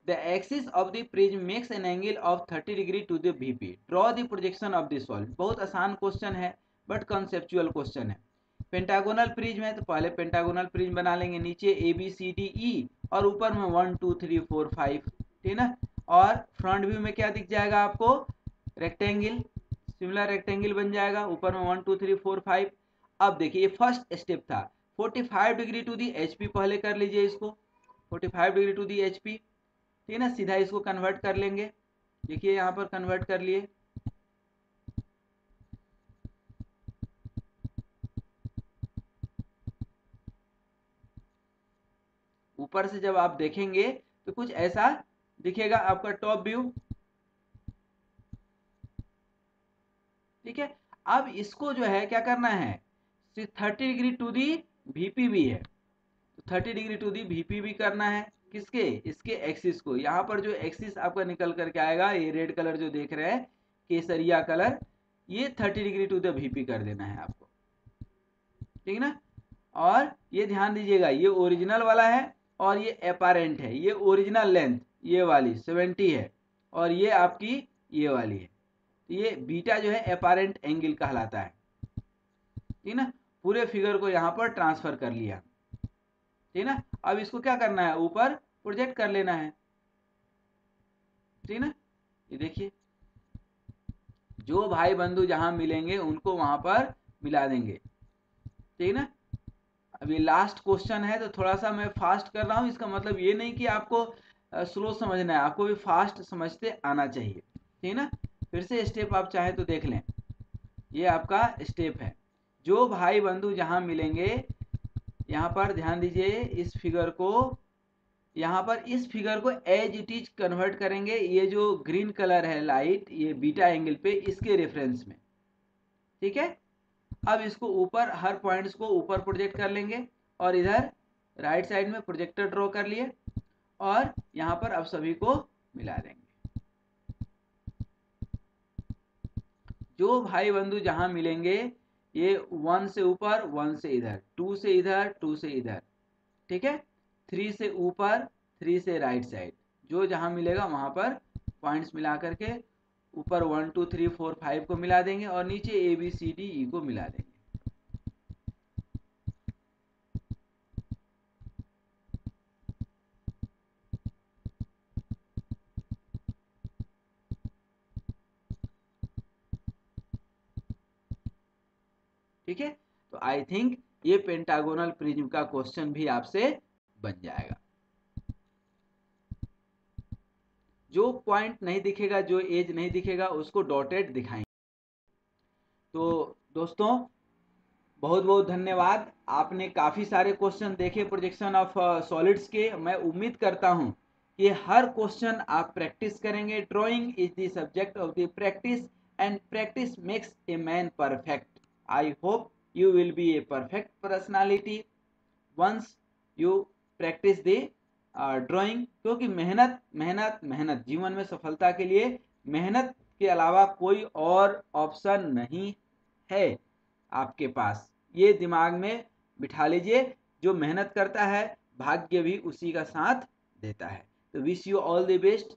The axis of the prism makes an angle of 30 degree to the VP. Draw the projection of the solid. बहुत आसान question है but conceptual question है। Pentagonal prism है तो पहले pentagonal prism बना लेंगे, नीचे ABCDE और ऊपर में 1 2 3 4 5, ठीक ना। और फ्रंट व्यू में क्या दिख जाएगा आपको, रेक्टेंगल, सिमिलर रेक्टेंगल बन जाएगा, ऊपर में 1 2 3 4 5। अब देखिए ये फर्स्ट स्टेप था, 45 डिग्री टू दी HP पहले कर लीजिए इसको, 45 डिग्री टू दी HP, ठीक है ना। सीधा इसको कन्वर्ट कर लेंगे, देखिए यहाँ पर कन्वर्ट कर लिए। ऊपर से जब आप देखेंगे तो कुछ ऐसा दिखेगा आपका टॉप व्यू, ठीक है। अब इसको जो है क्या करना है, 30 डिग्री टू दी VP भी है, तो 30 डिग्री टू दी VP भी करना है। किसके? इसके एक्सिस को। यहाँ पर जो एक्सिस आपका निकल करके आएगा, ये रेड कलर जो देख रहे हैं, केसरिया कलर, ये 30 डिग्री टू द VP कर देना है आपको, ठीक ना। और ये ध्यान दीजिएगा, ये ओरिजिनल वाला है और ये अपारेंट है। ये ओरिजिनल लेंथ ये वाली 70 है और ये आपकी ये वाली है। ये बीटा जो है अपारेंट एंगल कहलाता है, ठीक ना। पूरे फिगर को यहाँ पर ट्रांसफर कर लिया, ठीक ना। अब इसको क्या करना है, ऊपर प्रोजेक्ट कर लेना है, ठीक ना। ये देखिए, जो भाई बंधु जहां मिलेंगे उनको वहां पर मिला देंगे, ठीक ना। अभी लास्ट क्वेश्चन है तो थोड़ा सा मैं फास्ट कर रहा हूँ, इसका मतलब ये नहीं कि आपको स्लो समझना है, आपको भी फास्ट समझते आना चाहिए, ठीक ना। फिर से स्टेप आप चाहे तो देख लें, ये आपका स्टेप है। जो भाई बंधु जहां मिलेंगे, यहाँ पर ध्यान दीजिए, इस फिगर को, यहाँ पर इस फिगर को एज इट इज कन्वर्ट करेंगे। ये जो ग्रीन कलर है लाइट, ये बीटा एंगल पे, इसके रेफरेंस में, ठीक है। अब इसको ऊपर, हर पॉइंट्स को ऊपर प्रोजेक्ट कर लेंगे और इधर राइट साइड में प्रोजेक्टर ड्रॉ कर लिए और यहाँ पर अब सभी को मिला देंगे। जो भाई बंधु जहां मिलेंगे, ये 1 से ऊपर, 1 से इधर, 2 से इधर, 2 से इधर, ठीक है। 3 से ऊपर, 3 से राइट साइड, जो जहां मिलेगा वहां पर पॉइंट्स मिला करके ऊपर 1 2 3 4 5 को मिला देंगे और नीचे ABCDE को मिला देंगे। ठीक है, तो आई थिंक ये पेंटागोनल प्रिज्म का क्वेश्चन भी आपसे बन जाएगा। जो पॉइंट नहीं दिखेगा, जो एज नहीं दिखेगा, उसको डॉटेड दिखाएंगे। तो दोस्तों, बहुत बहुत धन्यवाद। आपने काफ़ी सारे क्वेश्चन देखे प्रोजेक्शन ऑफ सॉलिड्स के। मैं उम्मीद करता हूं कि हर क्वेश्चन आप प्रैक्टिस करेंगे। Drawing is the subject of the practice and practice makes a man perfect. I hope you will be a perfect personality once you practice the drawing। क्योंकि मेहनत मेहनत मेहनत, जीवन में सफलता के लिए मेहनत के अलावा कोई और ऑप्शन नहीं है आपके पास। ये दिमाग में बिठा लीजिए, जो मेहनत करता है भाग्य भी उसी का साथ देता है। तो wish you all the best,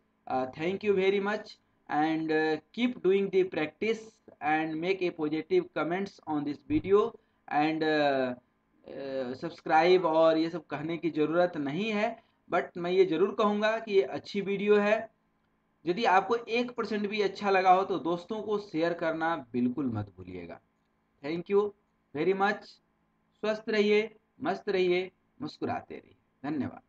thank you very much, and keep doing the practice and make a positive comments on this video and subscribe और ये सब कहने की ज़रूरत नहीं है, बट मैं ये ज़रूर कहूँगा कि ये अच्छी वीडियो है। यदि आपको 1% भी अच्छा लगा हो तो दोस्तों को शेयर करना बिल्कुल मत भूलिएगा। Thank you very much. स्वस्थ रहिए, मस्त रहिए, मुस्कुराते रहिए। धन्यवाद।